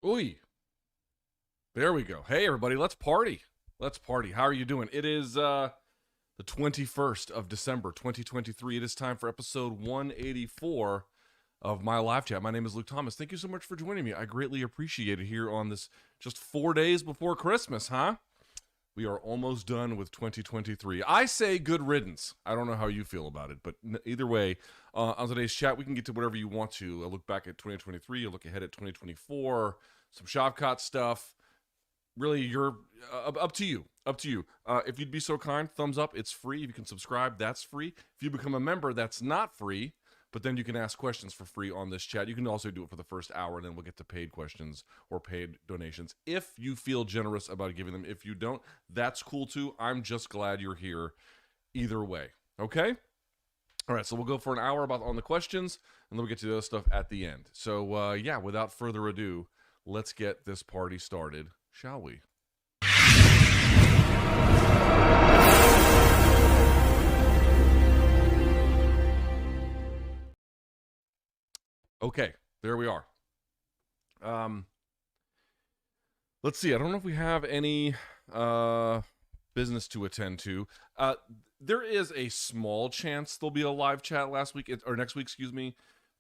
Ooh, there we go. Hey, everybody, let's party. Let's party. How are you doing? It is the 21st of December, 2023. It is time for episode 184 of my live chat. My name is Luke Thomas. Thank you so much for joining me. I greatly appreciate it here on this just 4 days before Christmas, huh? We are almost done with 2023. I say good riddance. I don't know how you feel about it, but either way, on today's chat, we can get to whatever you want to. I look back at 2023, I look ahead at 2024, some Shavkat stuff. Really, you're up to you. Up to you. If you'd be so kind, thumbs up. It's free. If you can subscribe, that's free. If you become a member, that's not free. But then you can ask questions for free on this chat. You can also do it for the first hour, and then we'll get to paid questions or paid donations if you feel generous about giving them. If you don't, that's cool too. I'm just glad you're here either way. Okay? All right, so we'll go for an hour on the questions, and then we'll get to the other stuff at the end. So, yeah, without further ado, let's get this party started, shall we? Okay, there we are. Let's see. I don't know if we have any business to attend to. There is a small chance there'll be a live chat next week,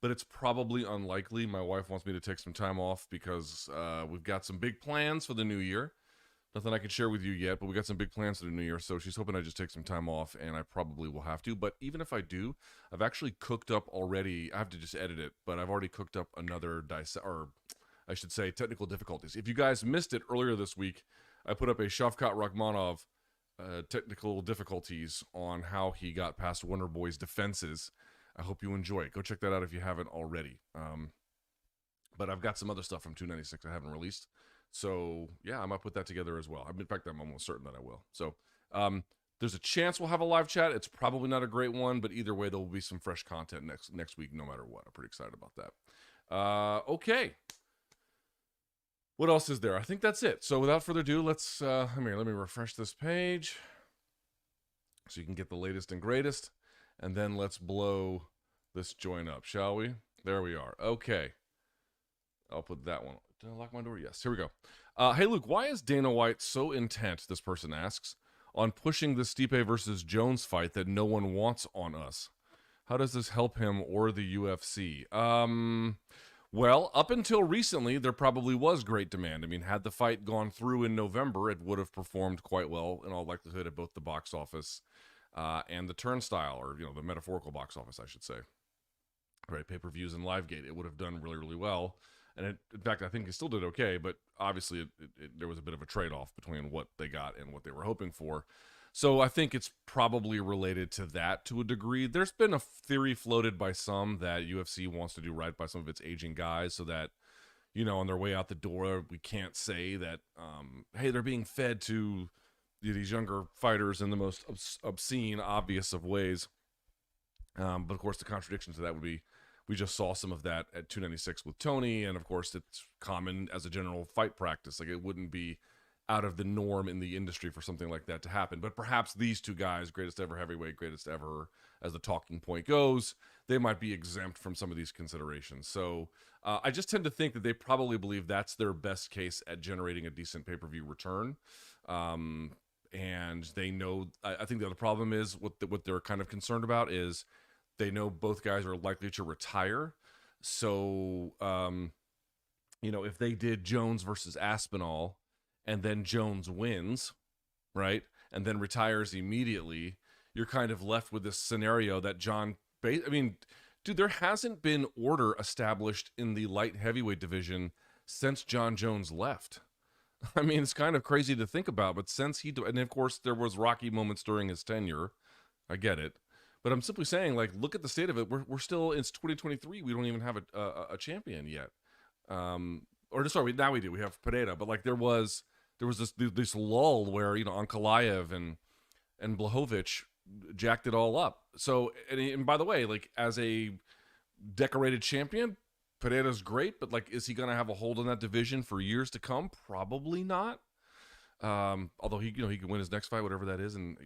but it's probably unlikely. My wife wants me to take some time off because we've got some big plans for the new year. Nothing I can share with you yet, but we got some big plans for the new year, so she's hoping I just take some time off, and I probably will have to. But even if I do, I've actually cooked up already. I have to just edit it, but I've already cooked up another technical difficulties. If you guys missed it earlier this week, I put up a Shavkat Rakhmonov technical difficulties on how he got past Wonder Boy's defenses. I hope you enjoy it. Go check that out if you haven't already. But I've got some other stuff from 296 I haven't released. So, yeah, I might put that together as well. In fact, I'm almost certain that I will. So, there's a chance we'll have a live chat. It's probably not a great one, but either way, there will be some fresh content next week, no matter what. I'm pretty excited about that. Okay. What else is there? I think that's it. So, without further ado, let me refresh this page so you can get the latest and greatest. And then let's blow this joint up, shall we? There we are. Okay. I'll put that one. Did I lock my door? Yes. Here we go. Hey, Luke, why is Dana White so intent, this person asks, on pushing the Stipe versus Jones fight that no one wants on us? How does this help him or the UFC? Well, up until recently, there probably was great demand. I mean, had the fight gone through in November, it would have performed quite well in all likelihood at both the box office and the turnstile, or, the metaphorical box office, I should say. Right, pay-per-views and Livegate. It would have done really, really well. And in fact, I think it still did okay, but obviously there was a bit of a trade-off between what they got and what they were hoping for. So I think it's probably related to that to a degree. There's been a theory floated by some that UFC wants to do right by some of its aging guys so that, on their way out the door, we can't say that, hey, they're being fed to these younger fighters in the most obscene, obvious of ways. But of course, the contradiction to that would be, we just saw some of that at 296 with Tony, and of course, it's common as a general fight practice. Like, it wouldn't be out of the norm in the industry for something like that to happen. But perhaps these two guys, greatest ever heavyweight, greatest ever, as the talking point goes, they might be exempt from some of these considerations. So I just tend to think that they probably believe that's their best case at generating a decent pay-per-view return. And they know, I think the other problem is what they're kind of concerned about is they know both guys are likely to retire. So, if they did Jones versus Aspinall and then Jones wins, right, and then retires immediately, you're kind of left with this scenario that dude, there hasn't been order established in the light heavyweight division since John Jones left. I mean, it's kind of crazy to think about, but and of course there was rocky moments during his tenure. I get it. But I'm simply saying, like, look at the state of it. We're still, it's 2023. We don't even have a champion yet. Now we do. We have Pereira. But, like, there was this lull where, Ankalaev and Blachowicz jacked it all up. So, and by the way, like, as a decorated champion, Pereira's great. But, like, is he going to have a hold on that division for years to come? Probably not. Although he can win his next fight, whatever that is. And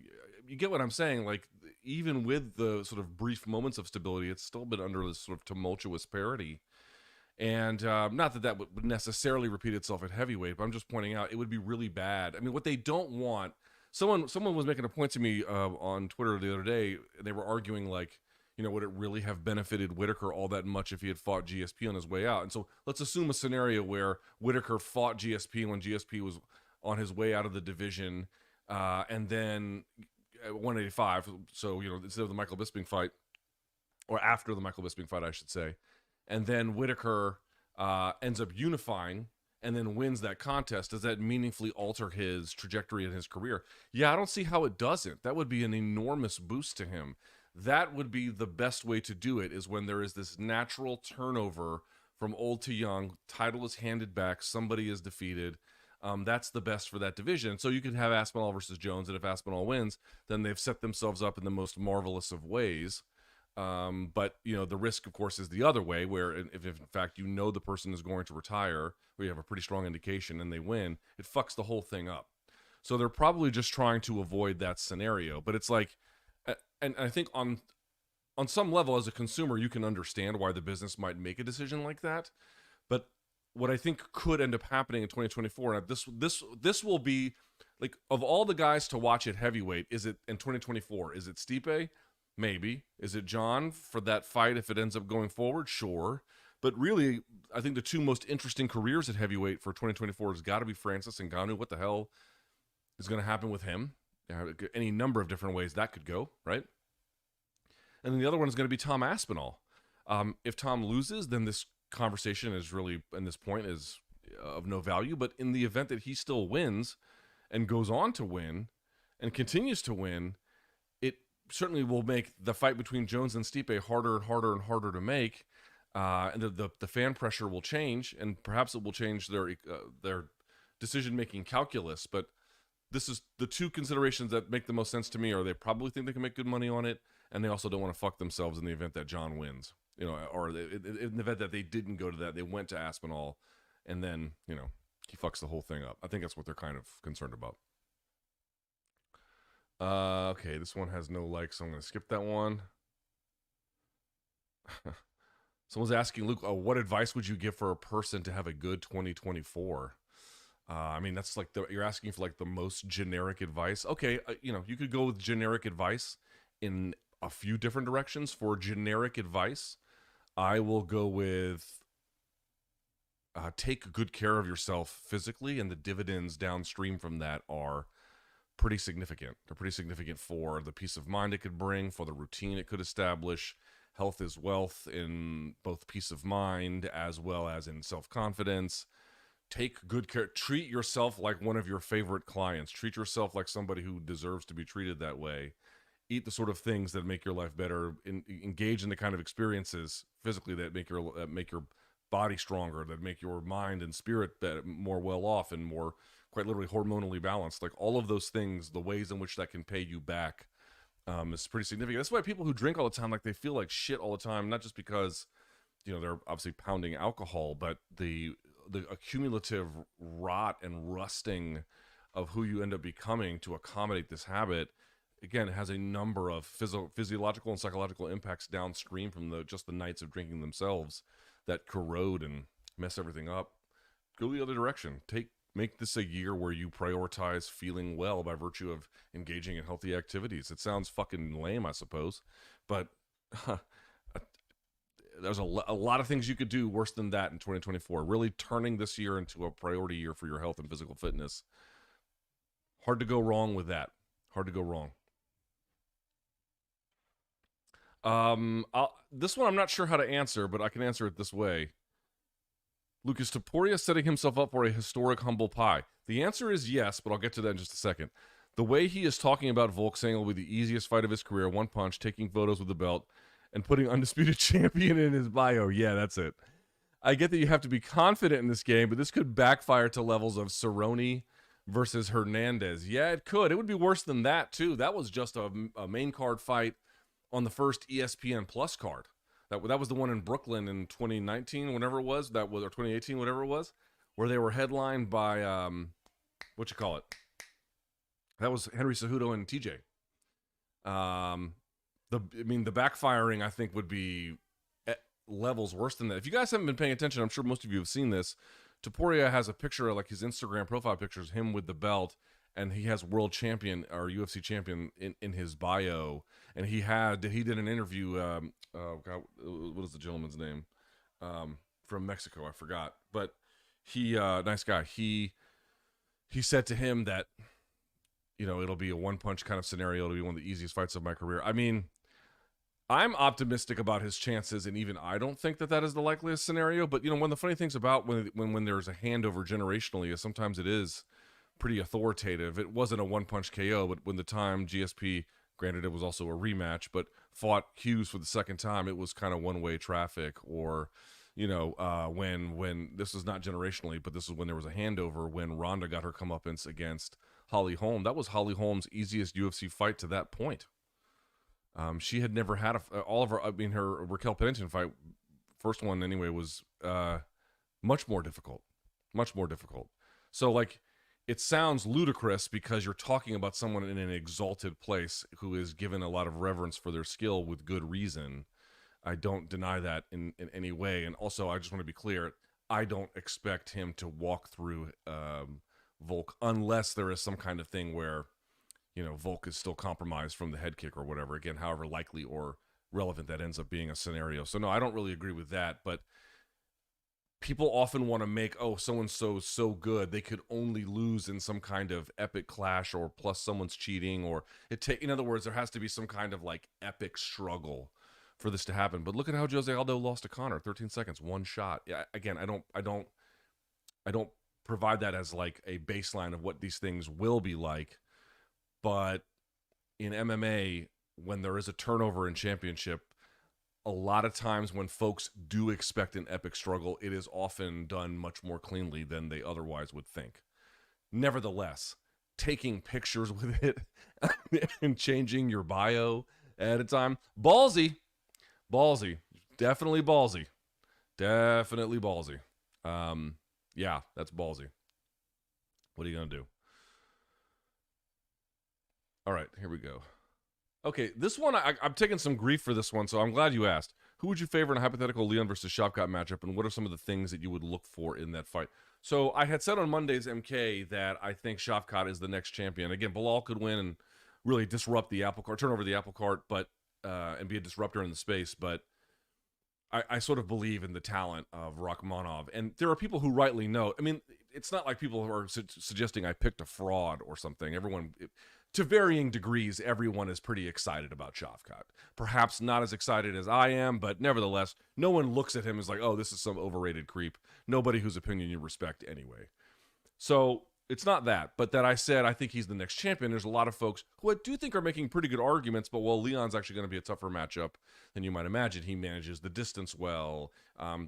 you get what I'm saying. Like, even with the sort of brief moments of stability, it's still been under this sort of tumultuous parity. And not that that would necessarily repeat itself at heavyweight, but I'm just pointing out it would be really bad. I mean, what they don't want. Someone was making a point to me on Twitter the other day. They were arguing like, would it really have benefited Whittaker all that much if he had fought GSP on his way out? And so let's assume a scenario where Whittaker fought GSP when GSP was on his way out of the division, and then at 185. So instead of the Michael Bisping fight, or after the Michael Bisping fight, I should say. And then Whittaker ends up unifying and then wins that contest. Does that meaningfully alter his trajectory in his career? Yeah, I don't see how it doesn't. That would be an enormous boost to him. That would be the best way to do it, is when there is this natural turnover from old to young, title is handed back, somebody is defeated. That's the best for that division. So you could have Aspinall versus Jones, and if Aspinall wins, then they've set themselves up in the most marvelous of ways. But the risk, of course, is the other way, where if in fact the person is going to retire, or you have a pretty strong indication and they win, it fucks the whole thing up. So they're probably just trying to avoid that scenario. But it's like, and I think on some level as a consumer, you can understand why the business might make a decision like that. But what I think could end up happening in 2024, and this will be like, of all the guys to watch at heavyweight, is it in 2024? Is it Stipe? Maybe. Is it John for that fight if it ends up going forward? Sure. But really, I think the two most interesting careers at heavyweight for 2024 has got to be Francis and Ngannou. What the hell is going to happen with him? Any number of different ways that could go, right? And then the other one is going to be Tom Aspinall. If Tom loses, then this conversation is really, and this point is of no value. But in the event that he still wins and goes on to win and continues to win, certainly will make the fight between Jones and Stipe harder and harder and harder to make, and the fan pressure will change, and perhaps it will change their decision-making calculus. But this is the two considerations that make the most sense to me. Are they probably think they can make good money on it, and they also don't want to fuck themselves in the event that John wins, or in the event that they didn't go to that, they went to Aspinall, and then he fucks the whole thing up. I think that's what they're kind of concerned about. Okay, this one has no likes, so I'm going to skip that one. Someone's asking, Luke, what advice would you give for a person to have a good 2024? I mean, that's like you're asking for like the most generic advice. Okay, you could go with generic advice in a few different directions. For generic advice, I will go with take good care of yourself physically, and the dividends downstream from that are pretty significant. They're pretty significant for the peace of mind it could bring, for the routine it could establish. Health is wealth in both peace of mind as well as in self-confidence. Take good care. Treat yourself like one of your favorite clients. Treat yourself like somebody who deserves to be treated that way. Eat the sort of things that make your life better. Engage in the kind of experiences physically that make your body stronger, that make your mind and spirit better, more well off, and more, quite literally, hormonally balanced. Like all of those things, the ways in which that can pay you back is pretty significant. That's why people who drink all the time, like, they feel like shit all the time, not just because they're obviously pounding alcohol, but the accumulative rot and rusting of who you end up becoming to accommodate this habit, again, has a number of physiological and psychological impacts downstream from just the nights of drinking themselves that corrode and mess everything up. Go the other direction. Make this a year where you prioritize feeling well by virtue of engaging in healthy activities. It sounds fucking lame, I suppose, but there's a lot of things you could do worse than that in 2024. Really turning this year into a priority year for your health and physical fitness. Hard to go wrong with that. Hard to go wrong. This one I'm not sure how to answer, but I can answer it this way. Lucas, Topuria setting himself up for a historic humble pie. The answer is yes, but I'll get to that in just a second. The way he is talking about Volk, saying it'll be the easiest fight of his career, one punch, taking photos with the belt, and putting undisputed champion in his bio. Yeah, that's it. I get that you have to be confident in this game, but this could backfire to levels of Cerrone versus Hernandez. Yeah, it could. It would be worse than that, too. That was just a main card fight on the first ESPN Plus card. That was the one in Brooklyn in 2019, whatever it was, or 2018, whatever it was, where they were headlined by, that was Henry Cejudo and TJ. The backfiring, I think, would be levels worse than that. If you guys haven't been paying attention, I'm sure most of you have seen this. Topuria has a picture, like his Instagram profile pictures, him with the belt, and he has world champion or UFC champion in his bio. And he did an interview. God, what is the gentleman's name? From Mexico, I forgot. But he, nice guy. He said to him that, it'll be a one punch kind of scenario. It'll be one of the easiest fights of my career. I mean, I'm optimistic about his chances, and even I don't think that is the likeliest scenario. But one of the funny things about when there's a handover generationally is sometimes it is pretty authoritative. It wasn't a one punch KO, but when the time GSP, granted it was also a rematch, but fought Hughes for the second time, it was kind of one way traffic. Or when this was not generationally, but this is when there was a handover when Ronda got her comeuppance against Holly Holm. That was Holly Holm's easiest UFC fight to that point. She had never had her Raquel Pennington fight, first one anyway, was much more difficult. So it sounds ludicrous because you're talking about someone in an exalted place who is given a lot of reverence for their skill with good reason. I don't deny that in any way. And also, I just want to be clear, I don't expect him to walk through Volk unless there is some kind of thing where Volk is still compromised from the head kick or whatever. Again, however likely or relevant that ends up being a scenario. So no, I don't really agree with that. But people often want to make, so-and-so so good, they could only lose in some kind of epic clash, or plus someone's cheating, or in other words, there has to be some kind of epic struggle for this to happen. But look at how Jose Aldo lost to Conor, 13 seconds, one shot. Yeah, again, I don't provide that as a baseline of what these things will be like. But in MMA, when there is a turnover in championship, a lot of times when folks do expect an epic struggle, it is often done much more cleanly than they otherwise would think. Nevertheless, taking pictures with it and changing your bio at a time, ballsy, definitely ballsy. Yeah, that's ballsy. What are you going to do? All right, here we go. Okay, this one, I'm taking some grief for this one, so I'm glad you asked. Who would you favor in a hypothetical Leon versus Shavkat matchup, and what are some of the things that you would look for in that fight? So I had said on Monday's MK that I think Shavkat is the next champion. Again, Bilal could win and really disrupt the apple cart, turn over the apple cart, but and be a disruptor in the space. But I sort of believe in the talent of Rakhmonov. And there are people who rightly know. I mean, it's not like people who are suggesting I picked a fraud or something. To varying degrees, everyone is pretty excited about Shavkat. Perhaps not as excited as I am, but nevertheless, no one looks at him as like, oh, this is some overrated creep. Nobody whose opinion you respect anyway. So it's not that, but that I said I think he's the next champion. There's a lot of folks who I do think are making pretty good arguments, but Leon's actually going to be a tougher matchup than you might imagine. He manages the distance well.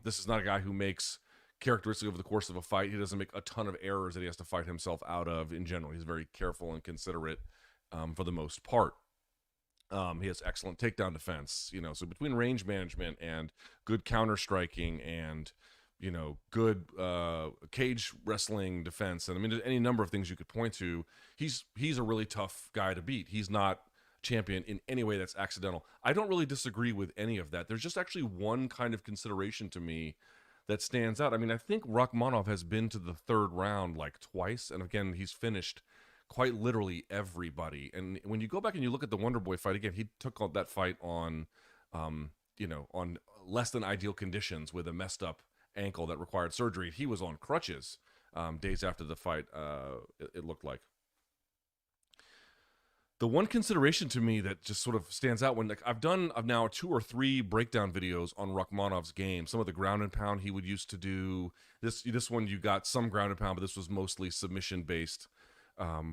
This is not a guy who makes characteristic over the course of a fight. He doesn't make a ton of errors that he has to fight himself out of in general. He's very careful and considerate for the most part. He has excellent takedown defense, so between range management and good counter striking and, good cage wrestling defense, and I mean, any number of things you could point to, he's a really tough guy to beat. He's not champion in any way that's accidental. I don't really disagree with any of that. There's just actually one kind of consideration to me that stands out. I mean, I think Rakhmonov has been to the third round twice, and again, he's finished quite literally everybody. And when you go back and you look at the Wonder Boy fight, again, he took on that fight on, on less than ideal conditions with a messed up ankle that required surgery. He was on crutches days after the fight, it looked like. The one consideration to me that just sort of stands out when I've now 2 or 3 breakdown videos on Rakhmonov's game, some of the ground and pound he would used to do. This one, you got some ground and pound, but this was mostly submission based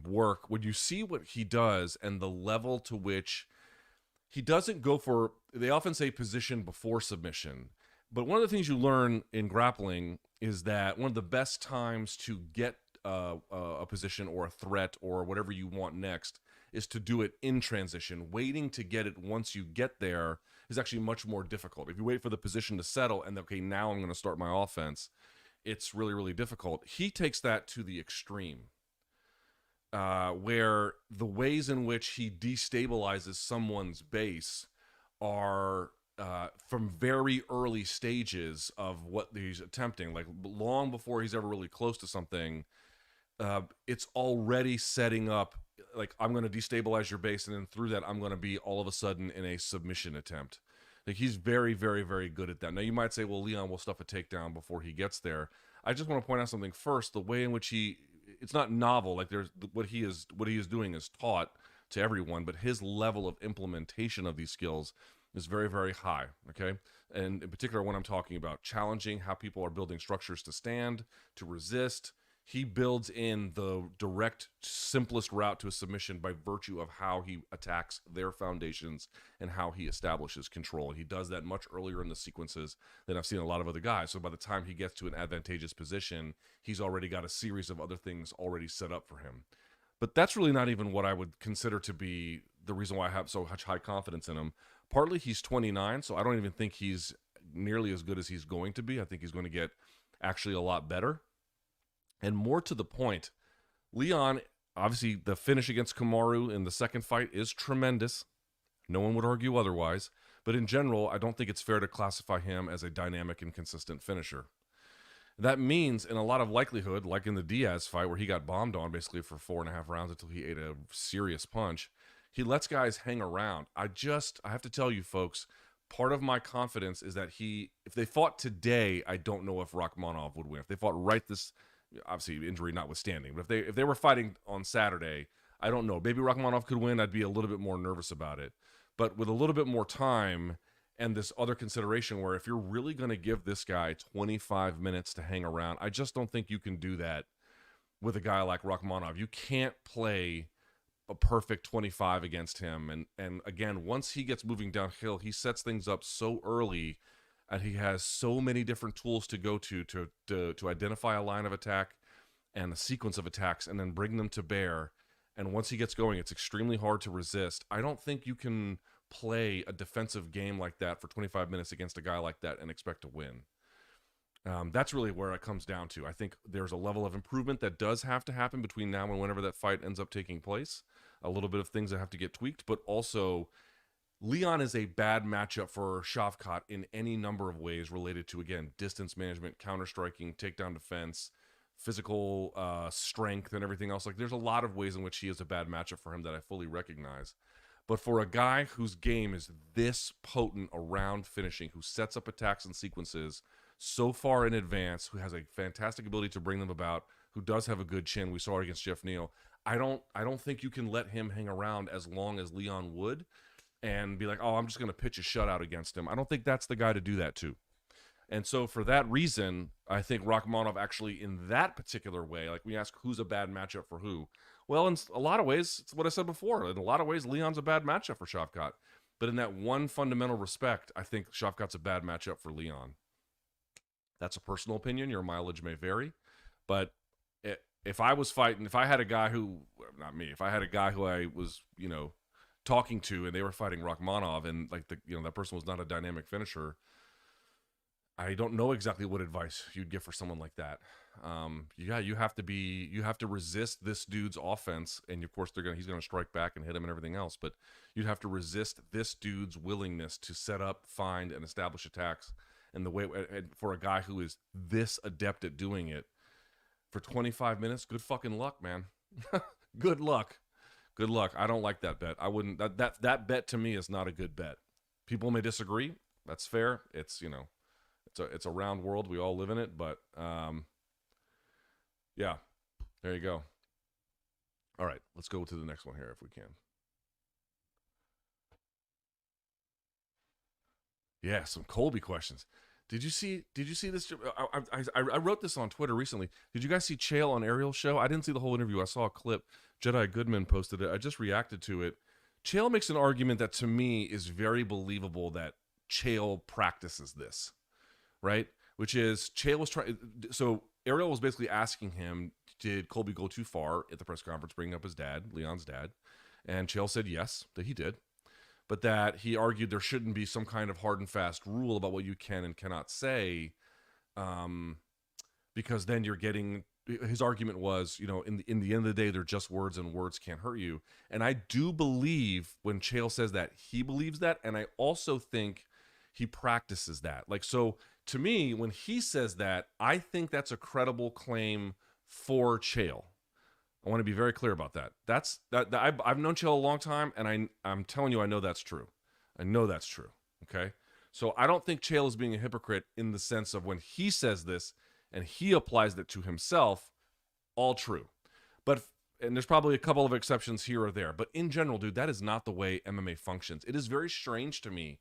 work. When you see what he does and the level to which he doesn't go for, they often say position before submission, but one of the things you learn in grappling is that one of the best times to get a position or a threat or whatever you want next is to do it in transition. Waiting to get it once you get there is actually much more difficult. If you wait for the position to settle and okay, now I'm going to start my offense, it's really, really difficult. He takes that to the extreme. Where the ways in which he destabilizes someone's base are from very early stages of what he's attempting, like long before he's ever really close to something, it's already setting up, like, I'm going to destabilize your base, and then through that, I'm going to be all of a sudden in a submission attempt. Like, he's very, very, very good at that. Now, you might say, well, Leon will stuff a takedown before he gets there. I just want to point out something first. The way in which it's not novel. Like, there's what he is doing is taught to everyone, but his level of implementation of these skills is very, very high. Okay. And in particular, when I'm talking about challenging how people are building structures to stand, to resist, he builds in the direct, simplest route to a submission by virtue of how he attacks their foundations and how he establishes control. And he does that much earlier in the sequences than I've seen a lot of other guys. So by the time he gets to an advantageous position, he's already got a series of other things already set up for him. But that's really not even what I would consider to be the reason why I have so much high confidence in him. Partly, he's 29, so I don't even think he's nearly as good as he's going to be. I think he's going to get actually a lot better. And more to the point, Leon, obviously the finish against Kamaru in the second fight is tremendous. No one would argue otherwise. But in general, I don't think it's fair to classify him as a dynamic and consistent finisher. That means, in a lot of likelihood, like in the Diaz fight where he got bombed on basically for 4.5 rounds until he ate a serious punch, he lets guys hang around. I have to tell you folks, part of my confidence is that if they fought today, I don't know if Rakhmonov would win. If they fought right this, obviously injury notwithstanding, but if they were fighting on Saturday, I don't know. Maybe Rakhmonov could win. I'd be a little bit more nervous about it. But with a little bit more time and this other consideration where if you're really going to give this guy 25 minutes to hang around, I just don't think you can do that with a guy like Rakhmonov. You can't play a perfect 25 against him. And again, once he gets moving downhill, he sets things up so early, and he has so many different tools to go to identify a line of attack and a sequence of attacks and then bring them to bear. And once he gets going, it's extremely hard to resist. I don't think you can play a defensive game like that for 25 minutes against a guy like that and expect to win. That's really where it comes down to. I think there's a level of improvement that does have to happen between now and whenever that fight ends up taking place. A little bit of things that have to get tweaked, but also Leon is a bad matchup for Shavkat in any number of ways related to, again, distance management, counter-striking, takedown defense, physical strength, and everything else. Like, there's a lot of ways in which he is a bad matchup for him that I fully recognize. But for a guy whose game is this potent around finishing, who sets up attacks and sequences so far in advance, who has a fantastic ability to bring them about, who does have a good chin, we saw it against Jeff Neal, I don't think you can let him hang around as long as Leon would and be like, oh, I'm just going to pitch a shutout against him. I don't think that's the guy to do that to. And so for that reason, I think Rakhmonov actually, in that particular way, like we ask who's a bad matchup for who. Well, in a lot of ways, it's what I said before. In a lot of ways, Leon's a bad matchup for Shavkat. But in that one fundamental respect, I think Shavkat's a bad matchup for Leon. That's a personal opinion. Your mileage may vary. But if I was fighting, if I had a guy who, not me, if I had a guy who I was, talking to and they were fighting Rakhmonov and like that person was not a dynamic finisher, I don't know exactly what advice you'd give for someone like that. You have to resist this dude's offense, and of course he's gonna strike back and hit him and everything else. But you'd have to resist this dude's willingness to set up, find, and establish attacks. And the way, and for a guy who is this adept at doing it for 25 minutes, good fucking luck, man. Good luck. Good luck. I don't like that bet. I wouldn't. That bet to me is not a good bet. People may disagree. That's fair. It's it's a round world. We all live in it. But yeah, there you go. All right, let's go to the next one here if we can. Yeah, some Colby questions. Did you see this? I wrote this on Twitter recently. Did you guys see Chael on Ariel's show? I didn't see the whole interview. I saw a clip. Jedi Goodman posted it. I just reacted to it. Chael makes an argument that to me is very believable that Chael practices this, right? Which is Chael was trying. So Ariel was basically asking him, did Colby go too far at the press conference, bringing up his dad, Leon's dad? And Chael said yes, that he did. But that he argued there shouldn't be some kind of hard and fast rule about what you can and cannot say, because then you're getting. His argument was, in the end of the day, they're just words, and words can't hurt you. And I do believe when Chael says that, he believes that, and I also think he practices that. Like, so to me, when he says that, I think that's a credible claim for Chael. I want to be very clear about that. I've known Chael a long time, and I'm telling you, I know that's true. I know that's true. Okay, so I don't think Chael is being a hypocrite in the sense of when he says this and he applies it to himself. All true, and there's probably a couple of exceptions here or there, but in general, dude, that is not the way MMA functions. It is very strange to me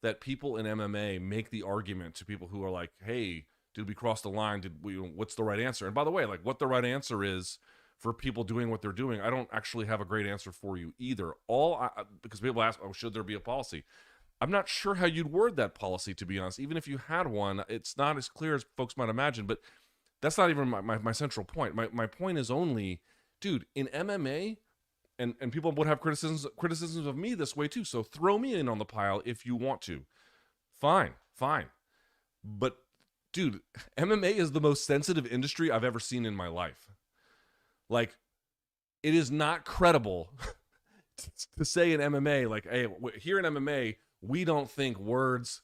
that people in MMA make the argument to people who are like, "Hey, did we cross the line? What's the right answer?" And by the way, like, what the right answer is for people doing what they're doing, I don't actually have a great answer for you either. Because people ask, "Oh, should there be a policy?" I'm not sure how you'd word that policy, to be honest. Even if you had one, it's not as clear as folks might imagine. But that's not even my central point. My point is only, dude, in MMA, and people would have criticisms of me this way too. So throw me in on the pile if you want to. Fine. But, dude, MMA is the most sensitive industry I've ever seen in my life. Like, it is not credible to say in MMA, like, hey, here in MMA, we don't think words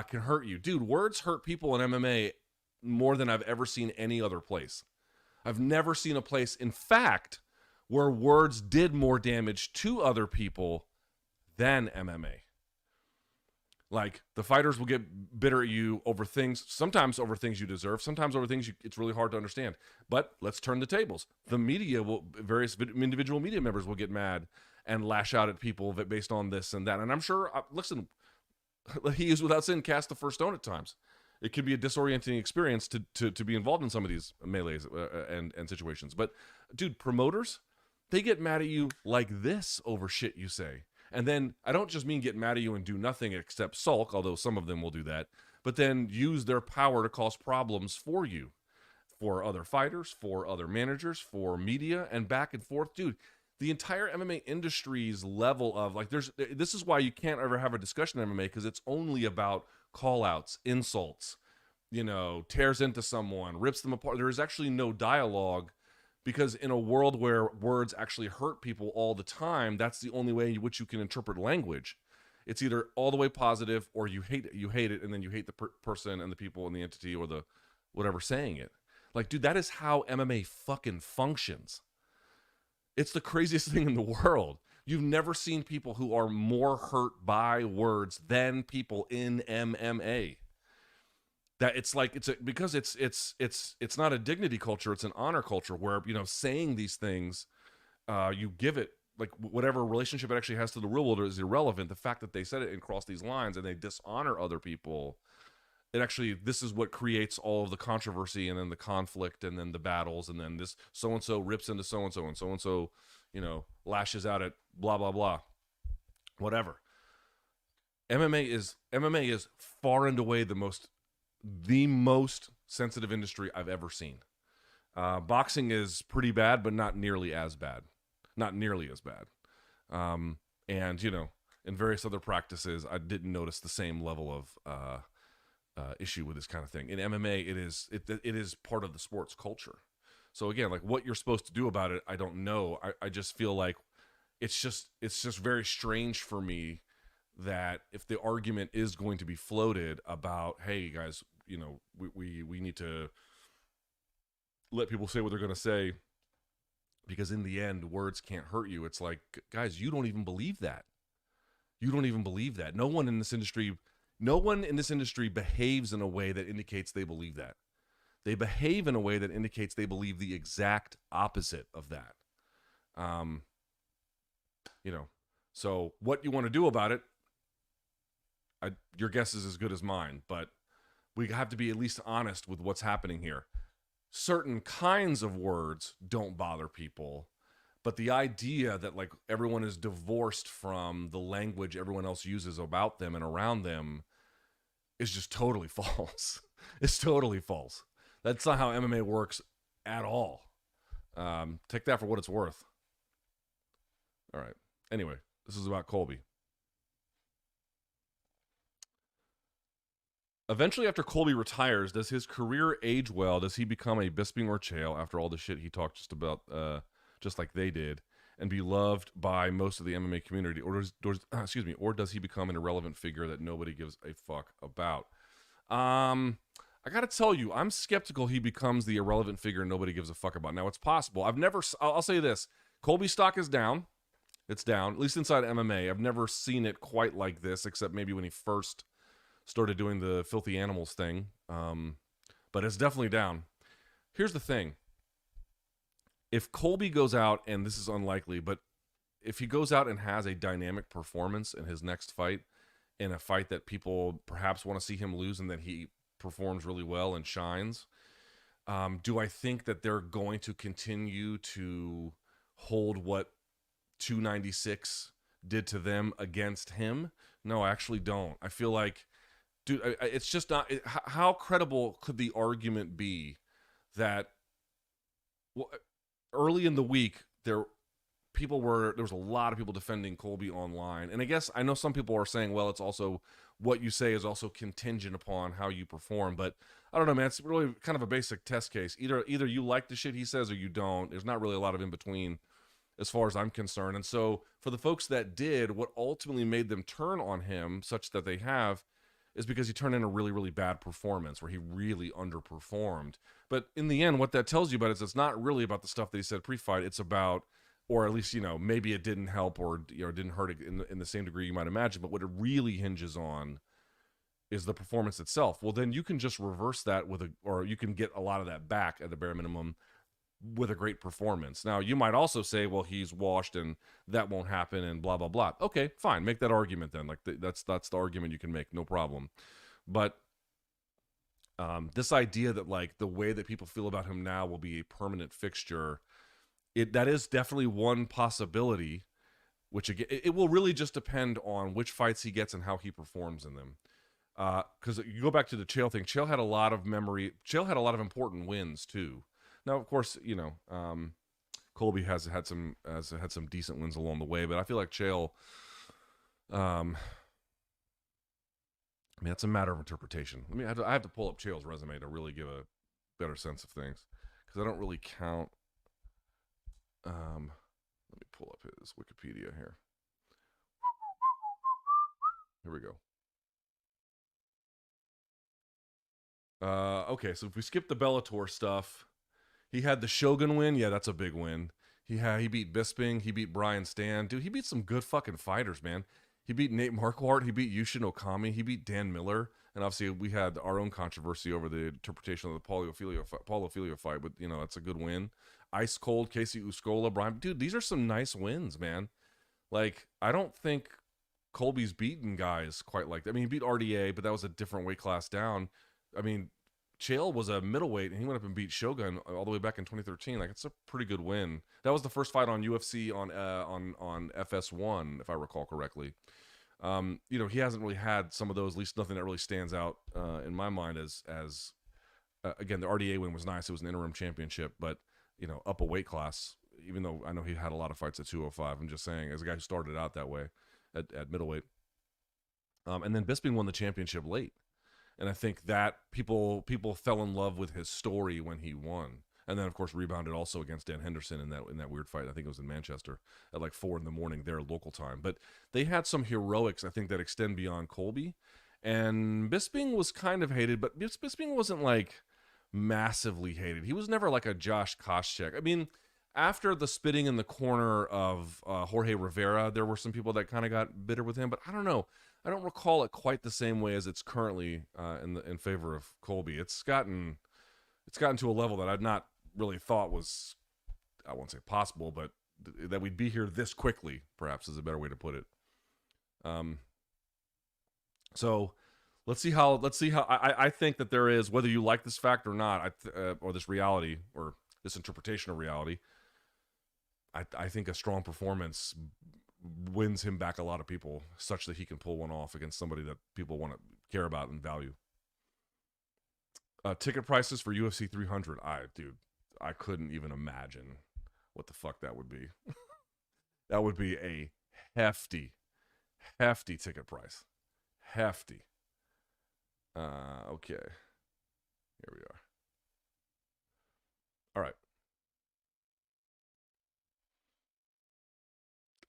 can hurt you. Dude, words hurt people in MMA more than I've ever seen any other place. I've never seen a place, in fact, where words did more damage to other people than MMA. Like, the fighters will get bitter at you over things, sometimes over things you deserve, sometimes over things it's really hard to understand. But let's turn the tables. The media various individual media members will get mad and lash out at people based on this and that. And I'm sure, listen, he is without sin cast the first stone at times. It can be a disorienting experience to be involved in some of these melees and situations. But, dude, promoters, they get mad at you like this over shit you say. And then I don't just mean get mad at you and do nothing except sulk, although some of them will do that, but then use their power to cause problems for you, for other fighters, for other managers, for media, and back and forth. Dude, the entire MMA industry's level of, like, this is why you can't ever have a discussion in MMA, because it's only about call-outs, insults, tears into someone, rips them apart. There is actually no dialogue, because in a world where words actually hurt people all the time, that's the only way in which you can interpret language. It's either all the way positive or you hate it, and then you hate the person and the people and the entity or the whatever saying it. Like, dude, that is how MMA fucking functions. It's the craziest thing in the world. You've never seen people who are more hurt by words than people in MMA. That it's like because it's not a dignity culture, it's an honor culture where, saying these things, you give it, like, whatever relationship it actually has to the real world is irrelevant. The fact that they said it and crossed these lines and they dishonor other people, this is what creates all of the controversy and then the conflict and then the battles, and then this so-and-so rips into so-and-so and so-and-so, lashes out at blah, blah, blah, whatever. MMA is far and away the most sensitive industry I've ever seen. Boxing is pretty bad, but not nearly as bad. And, in various other practices, I didn't notice the same level of issue with this kind of thing. In MMA, it is part of the sports culture. So again, like, what you're supposed to do about it, I don't know. I just feel like it's just very strange for me that if the argument is going to be floated about, hey guys, we need to let people say what they're going to say, because in the end, words can't hurt you. It's like, guys, you don't even believe that. No one in this industry behaves in a way that indicates they believe that. They behave in a way that indicates they believe the exact opposite of that. So what you want to do about it, your guess is as good as mine, but we have to be at least honest with what's happening here. Certain kinds of words don't bother people, but the idea that, like, everyone is divorced from the language everyone else uses about them and around them is just totally false. It's totally false. That's not how MMA works at all. Take that for what it's worth. All right. Anyway, this is about Colby. Eventually, after Colby retires, does his career age well? Does he become a Bisping or Chael after all the shit he talked just like they did? and be loved by most of the MMA community, or does he become an irrelevant figure that nobody gives a fuck about? I gotta tell you, I'm skeptical he becomes the irrelevant figure nobody gives a fuck about. Now, it's possible. I'll say this: Colby's stock is down. It's down, at least inside MMA. I've never seen it quite like this, except maybe when he first started doing the filthy animals thing. But it's definitely down. Here's the thing: if Colby goes out, and this is unlikely, but if he goes out and has a dynamic performance in his next fight, in a fight that people perhaps want to see him lose, and that he performs really well and shines, do I think that they're going to continue to hold what 296 did to them against him? No, I actually don't. I feel like, dude, it's just not. How credible could the argument be that early in the week there was a lot of people defending Colby online, and I guess I know some people are saying, well, it's also what you say is also contingent upon how you perform, but I don't know, man. It's really kind of a basic test case. Either you like the shit he says or you don't. There's not really a lot of in between, as far as I'm concerned. And so for the folks that did, what ultimately made them turn on him, such that they have, is because he turned in a really, really bad performance where he really underperformed. But in the end, what that tells you about is it's not really about the stuff that he said pre-fight. It's about, or at least, maybe it didn't help, or didn't hurt it in the same degree you might imagine. But what it really hinges on is the performance itself. Well, then you can just reverse that or you can get a lot of that back at the bare minimum with a great performance. Now, you might also say, well, he's washed and that won't happen and blah, blah, blah. Okay, fine. Make that argument then. Like that's the argument you can make. No problem. But this idea that like the way that people feel about him now will be a permanent fixture, that is definitely one possibility, which again, it will really just depend on which fights he gets and how he performs in them. Because you go back to the Chael thing. Chael had a lot of memory. Chael had a lot of important wins too. Now, of course, Colby has had some decent wins along the way, but I feel like Chael, I mean, it's a matter of interpretation. I have to pull up Chael's resume to really give a better sense of things, because I don't really count. Let me pull up his Wikipedia here. Here we go. Okay, so if we skip the Bellator stuff, he had the Shogun win. Yeah, that's a big win. He beat Bisping. He beat Brian Stan. Dude, he beat some good fucking fighters, man. He beat Nate Marquardt. He beat Yushin Okami. He beat Dan Miller. And obviously, we had our own controversy over the interpretation of the Paulo Filho fight, but that's a good win. Ice Cold, Casey Uscola, Brian. Dude, these are some nice wins, man. Like, I don't think Colby's beaten guys quite like that. I mean, he beat RDA, but that was a different weight class down. I mean, Chael was a middleweight, and he went up and beat Shogun all the way back in 2013. Like, it's a pretty good win. That was the first fight on UFC on FS1, if I recall correctly. He hasn't really had some of those. At least nothing that really stands out in my mind as again, the RDA win was nice. It was an interim championship, but up a weight class. Even though I know he had a lot of fights at 205, I'm just saying, as a guy who started out that way at middleweight. And then Bisping won the championship late. And I think that people fell in love with his story when he won, and then of course rebounded also against Dan Henderson in that weird fight. I think it was in Manchester at like 4 a.m. their local time. But they had some heroics, I think, that extend beyond Colby. And Bisping was kind of hated, but Bisping wasn't like massively hated. He was never like a Josh Koscheck. I mean, after the spitting in the corner of Jorge Rivera, there were some people that kind of got bitter with him. But I don't know. I don't recall it quite the same way as it's currently in favor of Colby. It's gotten to a level that I'd not really thought was, I won't say possible, but that we'd be here this quickly, perhaps, is a better way to put it. So let's see how I think that there is, whether you like this fact or not, or this reality or this interpretation of reality, I think a strong performance wins him back a lot of people, such that he can pull one off against somebody that people want to care about and value. Ticket prices for UFC 300. I couldn't even imagine what the fuck that would be. That would be a hefty ticket price. Hefty. Okay. Here we are. All right.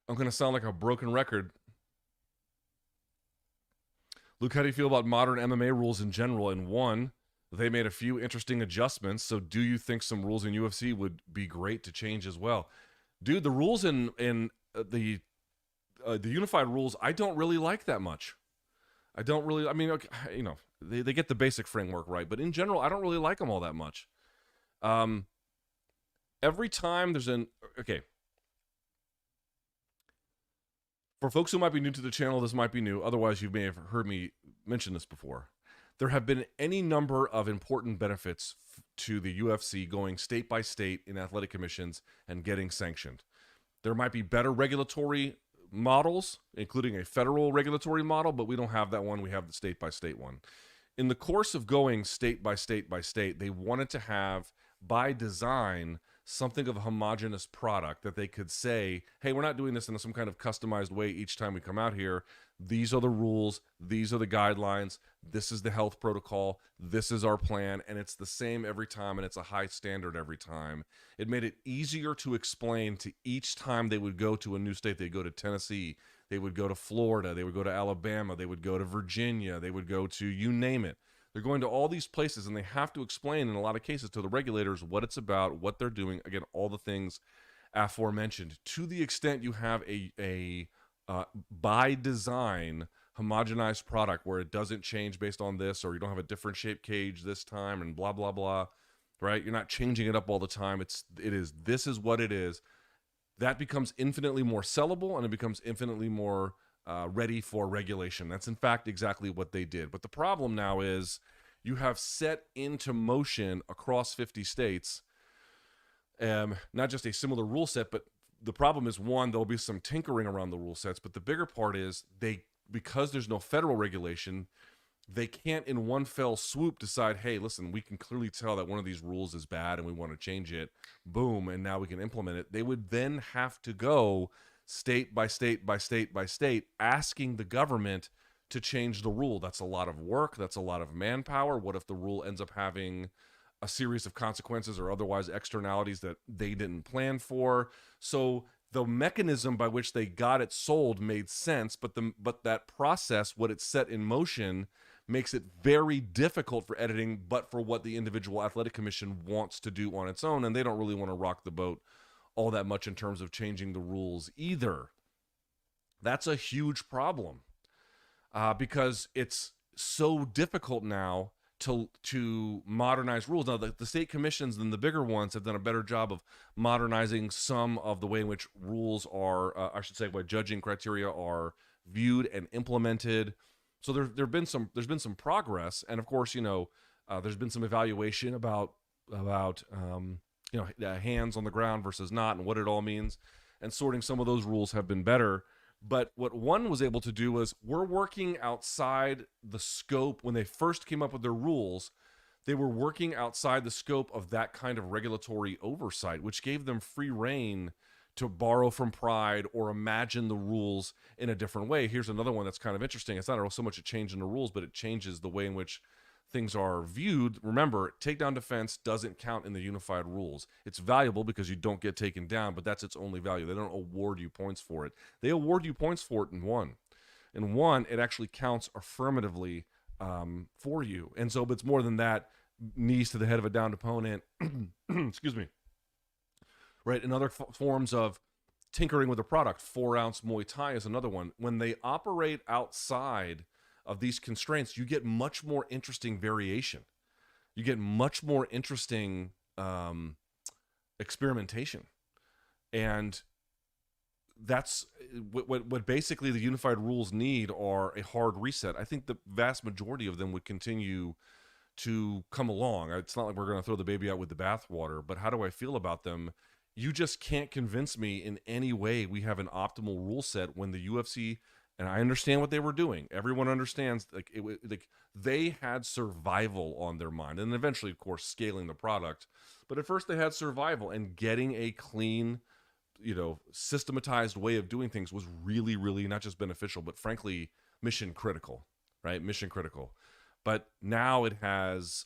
I'm going to sound like a broken record. Luke, how do you feel about modern MMA rules in general? And one, they made a few interesting adjustments. So do you think some rules in UFC would be great to change as well? Dude, the rules in the unified rules, I don't really like that much. I don't really, I mean, okay, they get the basic framework right, but in general, I don't really like them all that much. Every time there's okay, for folks who might be new to the channel, this might be new. Otherwise, you may have heard me mention this before. There have been any number of important benefits to the UFC going state by state in athletic commissions and getting sanctioned. There might be better regulatory models, including a federal regulatory model, but we don't have that one. We have the state by state one. In the course of going state by state by state, they wanted to have, by design, something of a homogenous product that they could say, hey, we're not doing this in some kind of customized way each time we come out here. These are the rules. These are the guidelines. This is the health protocol. This is our plan. And it's the same every time, and it's a high standard every time. It made it easier to explain to each time they would go to a new state. They'd go to Tennessee. They would go to Florida. They would go to Alabama. They would go to Virginia. They would go to you name it. They're going to all these places, and they have to explain in a lot of cases to the regulators what it's about, what they're doing. Again, all the things aforementioned. To the extent you have a by design homogenized product where it doesn't change based on this, or you don't have a different shaped cage this time, and blah blah blah, right? You're not changing it up all the time. This is what it is. That becomes infinitely more sellable, and it becomes infinitely more ready for regulation. That's in fact exactly what they did. But the problem now is you have set into motion across 50 states, not just a similar rule set, but the problem is, one, there'll be some tinkering around the rule sets, but the bigger part is because there's no federal regulation, they can't in one fell swoop decide, hey, listen, we can clearly tell that one of these rules is bad and we want to change it. Boom, and now we can implement it. They would then have to go state by state by state by state, asking the government to change the rule. That's a lot of work. That's a lot of manpower. What if the rule ends up having a series of consequences or otherwise externalities that they didn't plan for? So the mechanism by which they got it sold made sense, but that process, what it set in motion, makes it very difficult for editing, but for what the individual athletic commission wants to do on its own, and they don't really want to rock the boat all that much in terms of changing the rules either. That's a huge problem because it's so difficult now to modernize rules. Now, the state commissions and the bigger ones have done a better job of modernizing some of the way in which rules are, what judging criteria are viewed and implemented. So there's been some progress, and of course, there's been some evaluation about hands on the ground versus not, and what it all means, and sorting some of those rules have been better. But what one was able to do was, we're working outside the scope. When they first came up with their rules, they were working outside the scope of that kind of regulatory oversight, which gave them free rein to borrow from pride or imagine the rules in a different way. Here's another one that's kind of interesting. It's not so much a change in the rules, but it changes the way in which things are viewed. Remember, takedown defense doesn't count in the unified rules. It's valuable because you don't get taken down, but that's its only value. They don't award you points for it. They award you points for it in one. In one, it actually counts affirmatively for you. And so, but it's more than that. Knees to the head of a downed opponent. Excuse me. Right. In other forms of tinkering with the product, 4-ounce Muay Thai is another one. When they operate outside of these constraints, you get much more interesting variation. You get much more interesting experimentation. And that's what basically the unified rules need, are a hard reset. I think the vast majority of them would continue to come along. It's not like we're going to throw the baby out with the bathwater, but how do I feel about them? You just can't convince me in any way we have an optimal rule set when the UFC, and I understand what they were doing. Everyone understands, like they had survival on their mind, and eventually, of course, scaling the product. But at first, they had survival, and getting a clean, systematized way of doing things was really, really not just beneficial, but frankly, mission critical, right? Mission critical. But now it has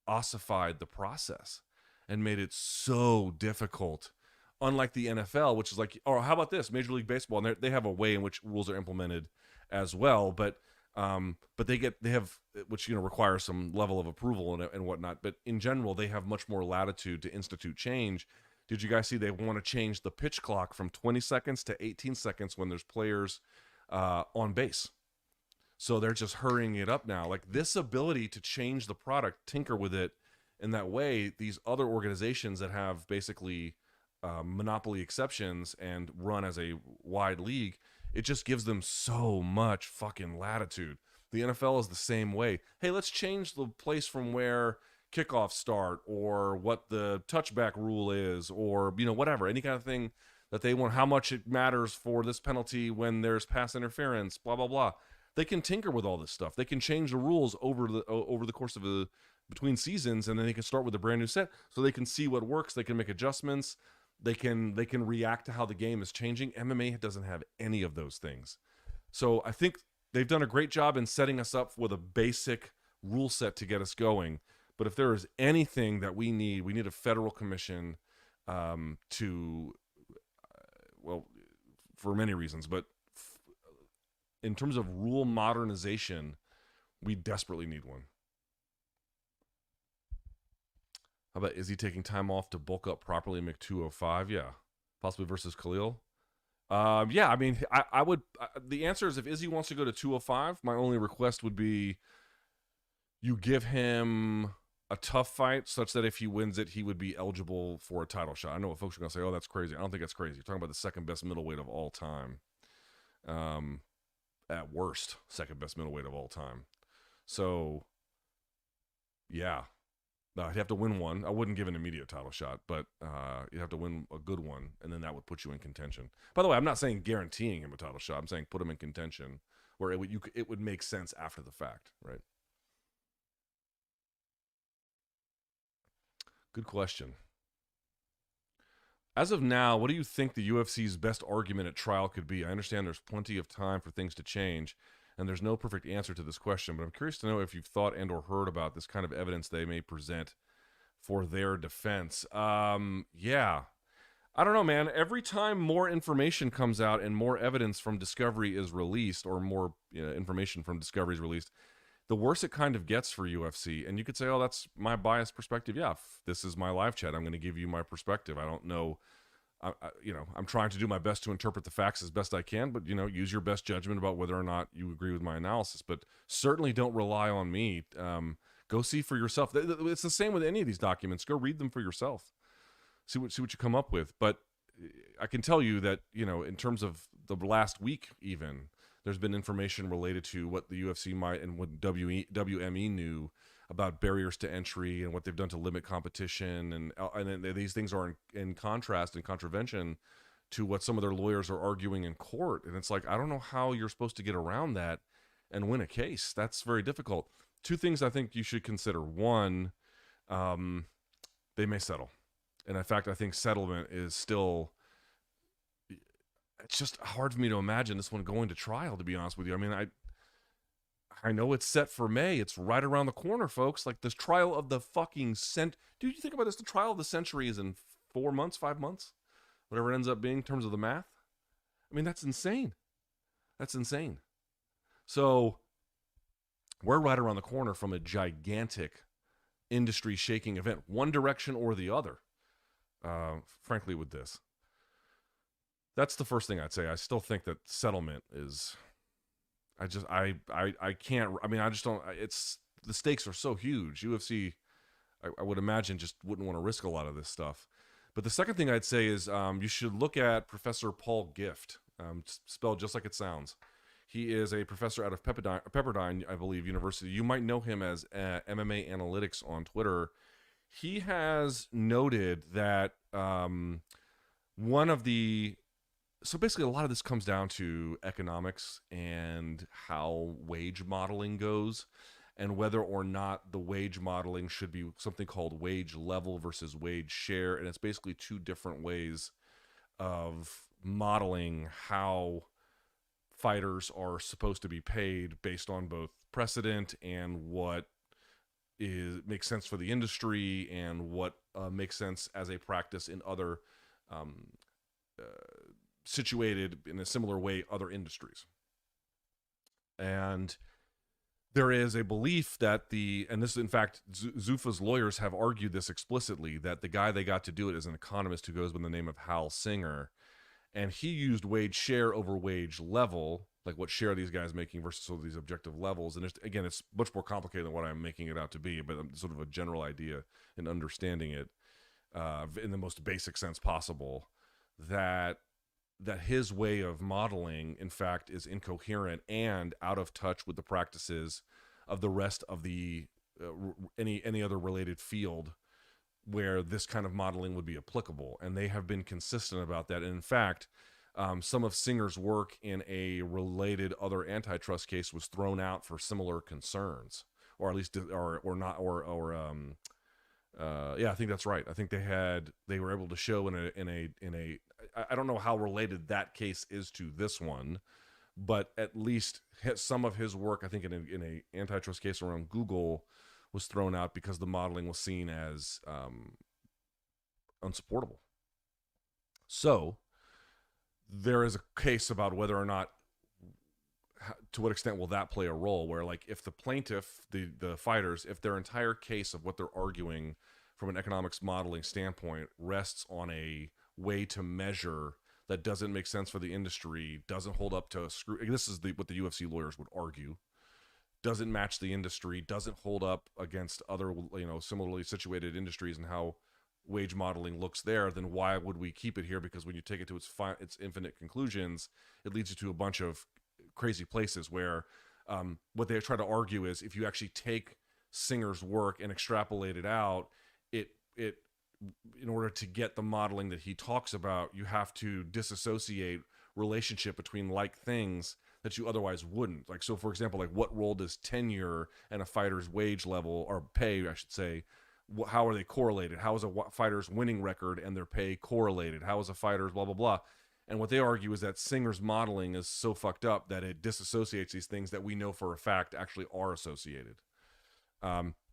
ossified the process and made it so difficult Unlike the NFL, which is like, oh, how about this? Major League Baseball, and they have a way in which rules are implemented as well, but they have, which requires some level of approval and whatnot. But in general, they have much more latitude to institute change. Did you guys see they want to change the pitch clock from 20 seconds to 18 seconds when there's players on base? So they're just hurrying it up now. Like, this ability to change the product, tinker with it in that way, these other organizations that have basically monopoly exceptions and run as a wide league, it just gives them so much fucking latitude. The NFL is the same way. Hey, let's change the place from where kickoffs start, or what the touchback rule is, or whatever, any kind of thing that they want, how much it matters for this penalty when there's pass interference, blah blah blah. They can tinker with all this stuff. They can change the rules over the course of between seasons, and then they can start with a brand new set, so they can see what works. They can make adjustments. They can react to how the game is changing. MMA doesn't have any of those things. So I think they've done a great job in setting us up with a basic rule set to get us going. But if there is anything that we need a federal commission to, well, for many reasons, but in terms of rule modernization, we desperately need one. How about, is he taking time off to bulk up properly and make 205? Yeah. Possibly versus Khalil? Yeah, I mean, I would... the answer is, if Izzy wants to go to 205, my only request would be you give him a tough fight such that if he wins it, he would be eligible for a title shot. I know what folks are going to say, oh, that's crazy. I don't think that's crazy. You're talking about the second best middleweight of all time. At worst, second best middleweight of all time. So, yeah. He'd have to win one. I wouldn't give an immediate title shot, but you'd have to win a good one, and then that would put you in contention. By the way, I'm not saying guaranteeing him a title shot. I'm saying put him in contention where it would make sense after the fact, right? Good question. As of now, what do you think the UFC's best argument at trial could be? I understand there's plenty of time for things to change, and there's no perfect answer to this question, but I'm curious to know if you've thought and or heard about this kind of evidence they may present for their defense. Yeah. I don't know, man. Every time more information comes out and more evidence from discovery is released, or more information from discovery is released, the worse it kind of gets for UFC. And you could say, oh, that's my biased perspective. Yeah, if this is my live chat, I'm going to give you my perspective. I don't know. I'm trying to do my best to interpret the facts as best I can, but, use your best judgment about whether or not you agree with my analysis. But certainly don't rely on me. Go see for yourself. It's the same with any of these documents. Go read them for yourself. See what you come up with. But I can tell you that, in terms of the last week even, there's been information related to what the UFC might and what WME knew about barriers to entry and what they've done to limit competition, and these things are in contrast and contravention to what some of their lawyers are arguing in court. And it's like, I don't know how you're supposed to get around that and win a case. That's very difficult. Two things I think you should consider. One, they may settle, and in fact, I think settlement is still. It's just hard for me to imagine this one going to trial, to be honest with you. I mean, I know it's set for May. It's right around the corner, folks. Like, this trial of the fucking Dude, you think about this, the trial of the century is in 4 months, 5 months? Whatever it ends up being in terms of the math. I mean, that's insane. That's insane. So, we're right around the corner from a gigantic industry-shaking event, one direction or the other, frankly, with this. That's the first thing I'd say. I still think that settlement is... I can't... I mean, I just don't... It's... The stakes are so huge. UFC, I would imagine, just wouldn't want to risk a lot of this stuff. But the second thing I'd say is you should look at Professor Paul Gift, spelled just like it sounds. He is a professor out of Pepperdine, I believe, University. You might know him as MMA Analytics on Twitter. He has noted that one of the... So basically, a lot of this comes down to economics and how wage modeling goes, and whether or not the wage modeling should be something called wage level versus wage share. And it's basically two different ways of modeling how fighters are supposed to be paid based on both precedent and what makes sense for the industry, and what makes sense as a practice in other um, situated in a similar way other industries. And there is a belief that and this, in fact, Zuffa's lawyers have argued this explicitly, that the guy they got to do it is an economist who goes by the name of Hal Singer. And he used wage share over wage level, like what share these guys making versus sort of these objective levels. And again, it's much more complicated than what I'm making it out to be, but sort of a general idea in understanding it in the most basic sense possible, that his way of modeling, in fact, is incoherent and out of touch with the practices of the rest of the any other related field where this kind of modeling would be applicable. And they have been consistent about that. And in fact, some of Singer's work in a related other antitrust case was thrown out for similar concerns, or at least yeah, I think that's right. I think they were able to show in a I don't know how related that case is to this one, but at least some of his work, I think in a antitrust case around Google, was thrown out because the modeling was seen as unsupportable. So there is a case about whether or not, to what extent will that play a role, where like if the plaintiff, the fighters, if their entire case of what they're arguing from an economics modeling standpoint rests on a way to measure that doesn't make sense for the industry, doesn't hold up to scrutiny. This is what the UFC lawyers would argue. Doesn't match the industry, doesn't hold up against other, similarly situated industries and how wage modeling looks there, then why would we keep it here? Because when you take it to its infinite conclusions, it leads you to a bunch of crazy places where what they try to argue is if you actually take Singer's work and extrapolate it out, it in order to get the modeling that he talks about, you have to disassociate relationship between like things that you otherwise wouldn't. Like, so for example, like what role does tenure and a fighter's wage level, or pay, I should say, how are they correlated? How is a fighter's winning record and their pay correlated? How is a fighter's blah, blah, blah? And what they argue is that Singer's modeling is so fucked up that it disassociates these things that we know for a fact actually are associated.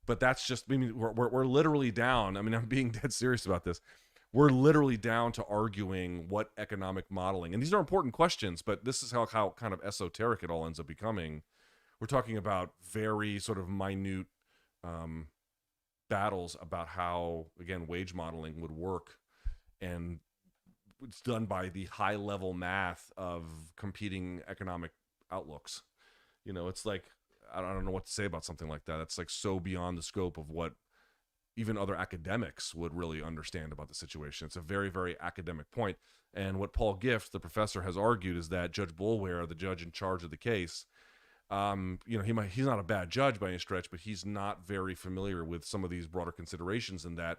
But that's just, I mean, we're literally down. I mean, I'm being dead serious about this. We're literally down to arguing what economic modeling, and these are important questions, but this is how kind of esoteric it all ends up becoming. We're talking about very sort of minute battles about how, again, wage modeling would work, and it's done by the high level math of competing economic outlooks. It's like, I don't know what to say about something like that. It's like so beyond the scope of what even other academics would really understand about the situation. It's a very, very academic point. And what Paul Gift, the professor, has argued is that Judge Boulware, the judge in charge of the case, he's not a bad judge by any stretch, but he's not very familiar with some of these broader considerations, and that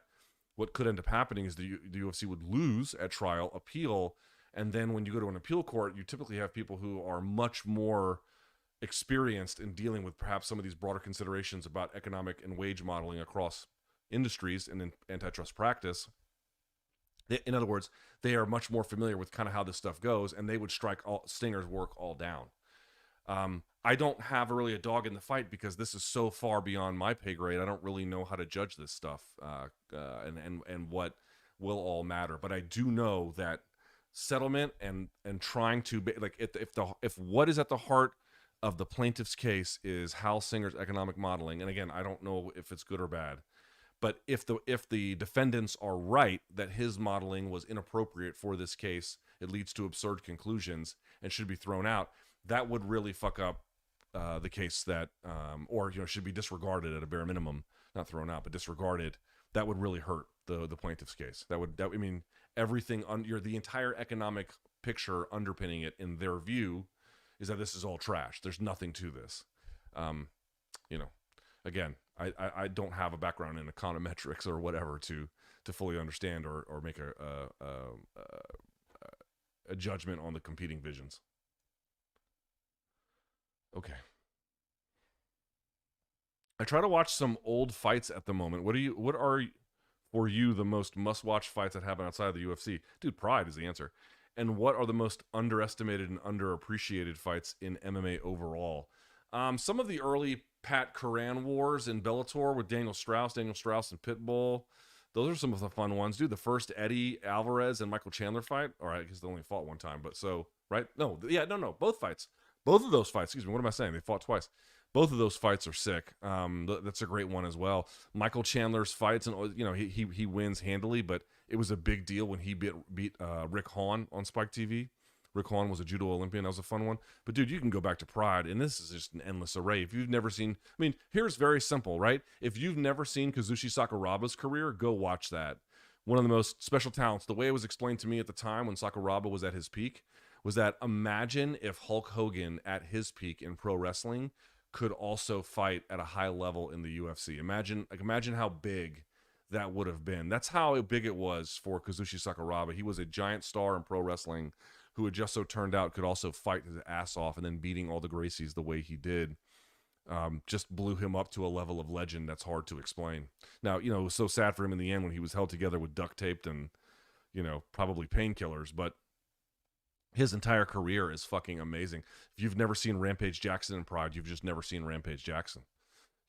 what could end up happening is the UFC would lose at trial, appeal, and then when you go to an appeal court, you typically have people who are much more experienced in dealing with perhaps some of these broader considerations about economic and wage modeling across industries and in antitrust practice. In other words, they are much more familiar with kind of how this stuff goes, and they would strike Singer's work all down. I don't have really a dog in the fight because this is so far beyond my pay grade. I don't really know how to judge this stuff and what will all matter. But I do know that settlement and trying to like if what is at the heart of the plaintiff's case is Hal Singer's economic modeling, and again, I don't know if it's good or bad, but if the defendants are right that his modeling was inappropriate for this case, it leads to absurd conclusions and should be thrown out. That would really fuck up the case that, or should be disregarded at a bare minimum, not thrown out, but disregarded. That would really hurt the plaintiff's case. That I mean, everything the entire economic picture underpinning it, in their view, is that this is all trash. There's nothing to this. Again, I don't have a background in econometrics or whatever to fully understand or make a judgment on the competing visions. Okay. I try to watch some old fights at the moment. What are for you the most must-watch fights that happen outside of the UFC? Dude, Pride is the answer. And what are the most underestimated and underappreciated fights in MMA overall? Some of the early Pat Curran wars in Bellator with Daniel Strauss and Pitbull. Those are some of the fun ones, dude. The first Eddie Alvarez and Michael Chandler fight. All right, because they only fought one time, but so right? No, yeah, no, both fights, both of those fights. Excuse me, what am I saying? They fought twice. Both of those fights are sick. That's a great one as well. Michael Chandler's fights, and he wins handily, but it was a big deal when he beat Rick Hahn on Spike TV. Rick Hahn was a judo Olympian. That was a fun one. But, dude, you can go back to Pride, and this is just an endless array. If you've never seen, I mean, here's very simple, right? If you've never seen Kazushi Sakuraba's career, go watch that. One of the most special talents, the way it was explained to me at the time when Sakuraba was at his peak, was that imagine if Hulk Hogan at his peak in pro wrestling could also fight at a high level in the UFC. Imagine how big that would have been. That's how big it was for Kazushi Sakuraba. He was a giant star in pro wrestling who had just so turned out could also fight his ass off, and then beating all the Gracies the way he did just blew him up to a level of legend that's hard to explain. Now, it was so sad for him in the end when he was held together with duct taped and, probably painkillers, but his entire career is fucking amazing. If you've never seen Rampage Jackson in Pride, you've just never seen Rampage Jackson.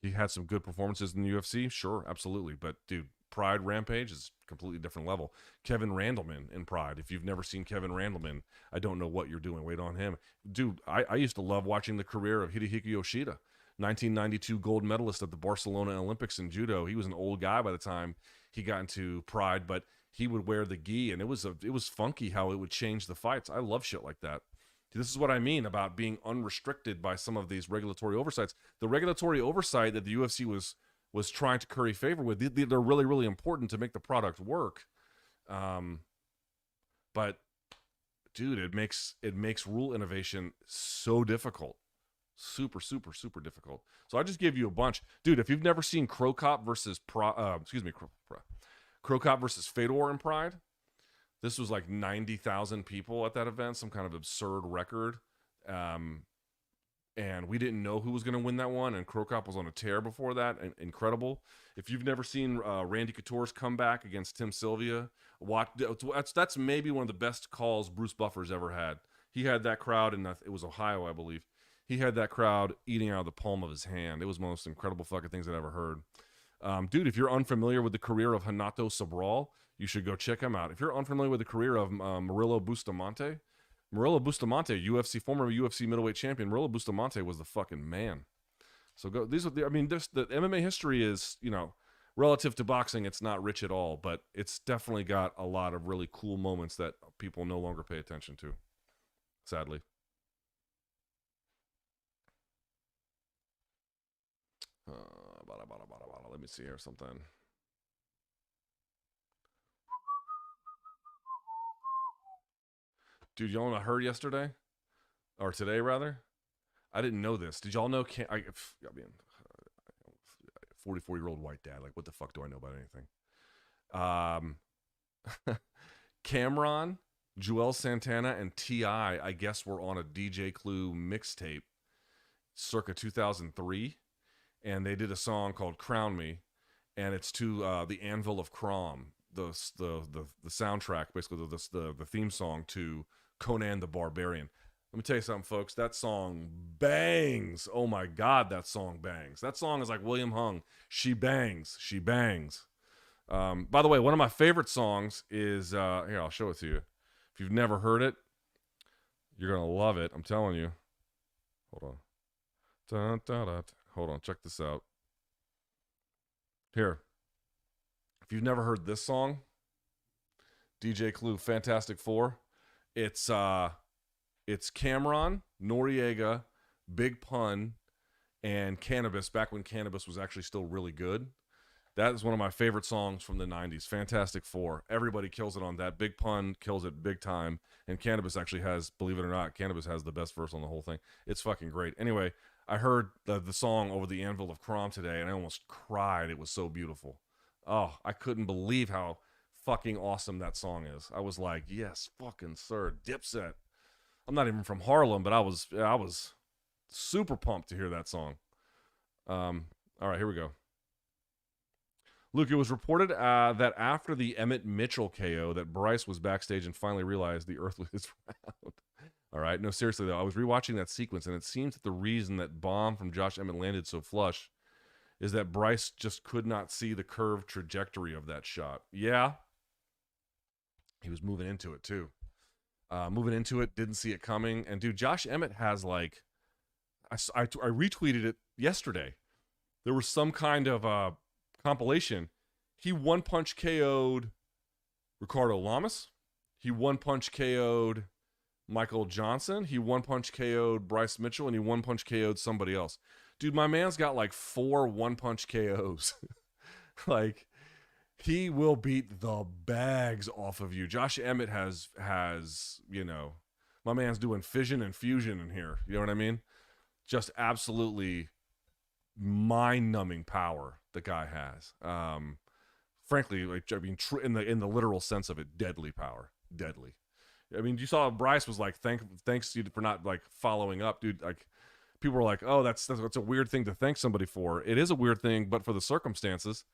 He had some good performances in the UFC, sure, absolutely, but dude, Pride Rampage is a completely different level. Kevin Randleman in Pride. If you've never seen Kevin Randleman, I don't know what you're doing. Wait on him. Dude, I used to love watching the career of Hidehiko Yoshida, 1992 gold medalist at the Barcelona Olympics in judo. He was an old guy by the time he got into Pride, but he would wear the gi, and it was funky how it would change the fights. I love shit like that. This is what I mean about being unrestricted by some of these regulatory oversights. The regulatory oversight that the UFC was trying to curry favor with, they're really, really important to make the product work. But dude, it makes rule innovation so difficult. Super, super, super difficult. So I just gave you a bunch. Dude, if you've never seen Crow Cop versus Crow Cop versus Fedor in Pride, this was like 90,000 people at that event, some kind of absurd record. And we didn't know who was going to win that one, and Crow Cop was on a tear before that. Incredible. If you've never seen Randy Couture's comeback against Tim Sylvia, that's maybe one of the best calls Bruce Buffer's ever had. He had that crowd, and it was Ohio, I believe. He had that crowd eating out of the palm of his hand. It was one of the most incredible fucking things I've ever heard. Dude, if you're unfamiliar with the career of Renato Sobral, you should go check him out. If you're unfamiliar with the career of Murillo Bustamante, former UFC middleweight champion, Murillo Bustamante was the fucking man. So go. The MMA history is, relative to boxing, it's not rich at all, but it's definitely got a lot of really cool moments that people no longer pay attention to, sadly. Let me see here something. Dude, y'all know what I heard yesterday? Or today, rather? I didn't know this. Did y'all know... 44-year-old white dad. Like, what the fuck do I know about anything? Cameron, Joel Santana, and T.I., I guess, were on a DJ Clue mixtape circa 2003. And they did a song called Crown Me. And it's to the Anvil of Crom, the soundtrack, basically the theme song to Conan the Barbarian. Let me tell you something, folks. That song bangs. Oh my God, that song bangs. That song is like William Hung. She bangs. She bangs. By the way, one of my favorite songs is here. I'll show it to you. If you've never heard it, you're gonna love it. I'm telling you. Hold on. Dun, dun, dun. Hold on. Check this out. Here. If you've never heard this song, DJ Clue, Fantastic Four. It's Cameron, Noriega, Big Pun, and Cannabis, back when Cannabis was actually still really good. That is one of my favorite songs from the 90s, Fantastic Four. Everybody kills it on that. Big Pun kills it big time, and Cannabis actually has, believe it or not, Cannabis has the best verse on the whole thing. It's fucking great. Anyway, I heard the song over the Anvil of Crom today, and I almost cried. It was so beautiful. Oh, I couldn't believe how fucking awesome that song is. I was like, yes, fucking sir, Dipset. I'm not even from Harlem, but I was super pumped to hear that song. All right, here we go. Luke, it was reported that after the Emmett Mitchell KO that Bryce was backstage and finally realized the earth was round. All right, no, seriously though, I was rewatching that sequence, and it seems that the reason that bomb from Josh Emmett landed so flush is that Bryce just could not see the curved trajectory of that shot. Yeah, he was moving into it too. Moving into it, didn't see it coming. And dude, Josh Emmett has like, I retweeted it yesterday. There was some kind of compilation. He one punch KO'd Ricardo Lamas. He one punch KO'd Michael Johnson. He one punch KO'd Bryce Mitchell, and he one punch KO'd somebody else. Dude, my man's got like 4 one punch KOs. Like, he will beat the bags off of you. Josh Emmett has, you know, my man's doing fission and fusion in here. You know what I mean? Just absolutely mind-numbing power the guy has. Frankly, like, I mean, in the literal sense of it, deadly power. Deadly. I mean, you saw Bryce was like, thanks to you for not like following up, dude. Like, people were like, oh, that's a weird thing to thank somebody for. It is a weird thing, but for the circumstances,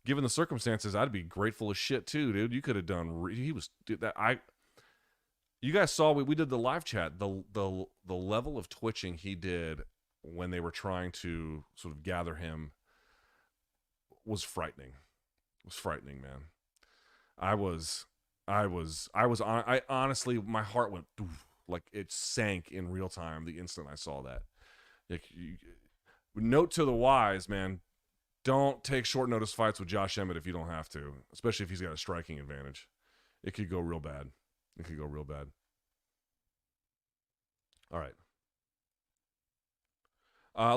given the circumstances, I'd be grateful as shit too, dude. You could have done. He was, dude, you guys saw we did the live chat. The level of twitching he did when they were trying to sort of gather him was frightening. It was frightening, man. I honestly, my heart went like it sank in real time the instant I saw that. Like, note to the wise, man, don't take short notice fights with Josh Emmett if you don't have to, especially if he's got a striking advantage. It could go real bad. It could go real bad. All right.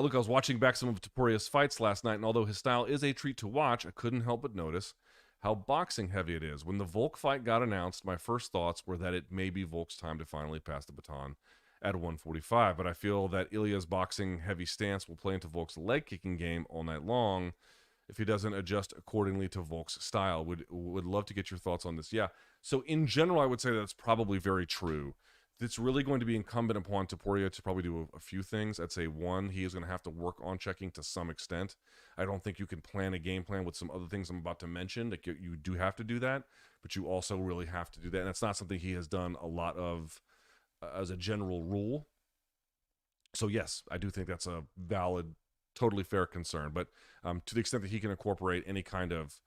Look, I was watching back some of Topuria's fights last night, and although his style is a treat to watch, I couldn't help but notice how boxing heavy it is. When the Volk fight got announced, my first thoughts were that it may be Volk's time to finally pass the baton at 145, but I feel that Ilia's boxing heavy stance will play into Volk's leg kicking game all night long if he doesn't adjust accordingly to Volk's style. Would love to get your thoughts on this. Yeah, so in general, I would say that's probably very true. It's really going to be incumbent upon Topuria to probably do a few things. I'd say, one, he is going to have to work on checking to some extent. I don't think you can plan a game plan with some other things I'm about to mention. Like, you do have to do that, but you also really have to do that. And that's not something he has done a lot of as a general rule. So yes, I do think that's a valid, totally fair concern. But to the extent that he can incorporate any kind of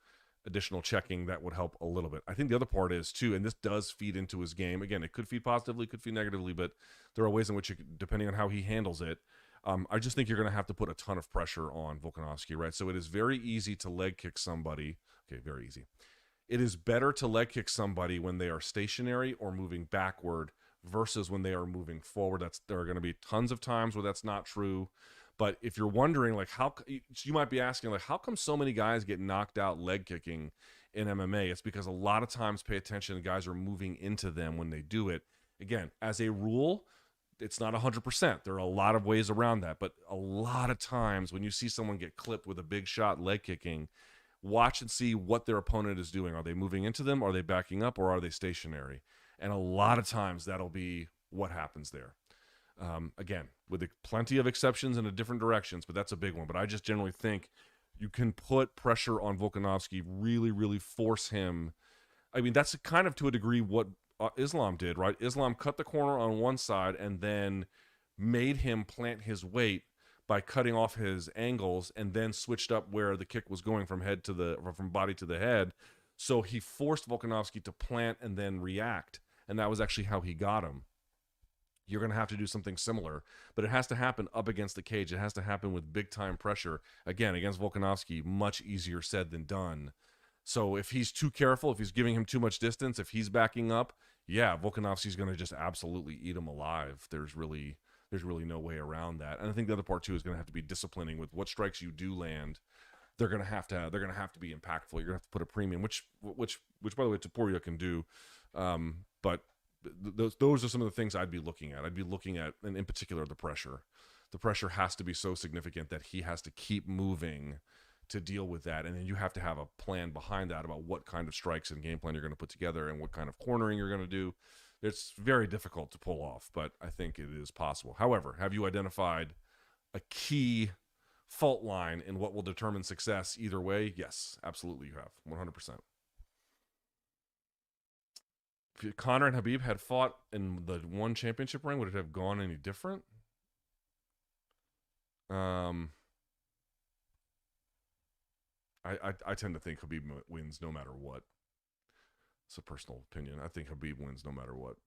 additional checking, that would help a little bit. I think the other part is too, and this does feed into his game. Again, it could feed positively, could feed negatively, but there are ways in which, depending on how he handles it, I just think you're going to have to put a ton of pressure on Volkanovski, right? So it is very easy to leg kick somebody. Okay, very easy. It is better to leg kick somebody when they are stationary or moving backward versus when they are moving forward. There are going to be tons of times where that's not true. But if you're wondering, like, you might be asking, like, how come so many guys get knocked out leg kicking in MMA? It's because a lot of times, pay attention, guys are moving into them when they do it. Again, as a rule, it's not 100%. There are a lot of ways around that. But a lot of times when you see someone get clipped with a big shot leg kicking, watch and see what their opponent is doing. Are they moving into them? Are they backing up? Or are they stationary? And a lot of times that'll be what happens there. Again, with plenty of exceptions in different directions, but that's a big one. But I just generally think you can put pressure on Volkanovski, really, really force him. I mean, that's kind of to a degree what Islam did, right? Islam cut the corner on one side and then made him plant his weight by cutting off his angles, and then switched up where the kick was going from body to the head. So he forced Volkanovski to plant and then react, and that was actually how he got him. You're going to have to do something similar, but it has to happen up against the cage. It has to happen with big-time pressure. Again, against Volkanovski, much easier said than done. So if he's too careful, if he's giving him too much distance, if he's backing up, yeah, Volkanovski's going to just absolutely eat him alive. There's really no way around that. And I think the other part too is going to have to be disciplining with what strikes you do land. They're going to have to be impactful. You're going to have to put a premium, which by the way, Topuria can do. But those are some of the things I'd be looking at. I'd be looking at, and in particular, the pressure. The pressure has to be so significant that he has to keep moving to deal with that. And then you have to have a plan behind that about what kind of strikes and game plan you're going to put together and what kind of cornering you're going to do. It's very difficult to pull off, but I think it is possible. However, have you identified a key fault line in what will determine success either way? Yes, absolutely you have, 100%. If Conor and Khabib had fought in the one championship ring, would it have gone any different? I tend to think Khabib wins no matter what. It's a personal opinion. I think Khabib wins no matter what.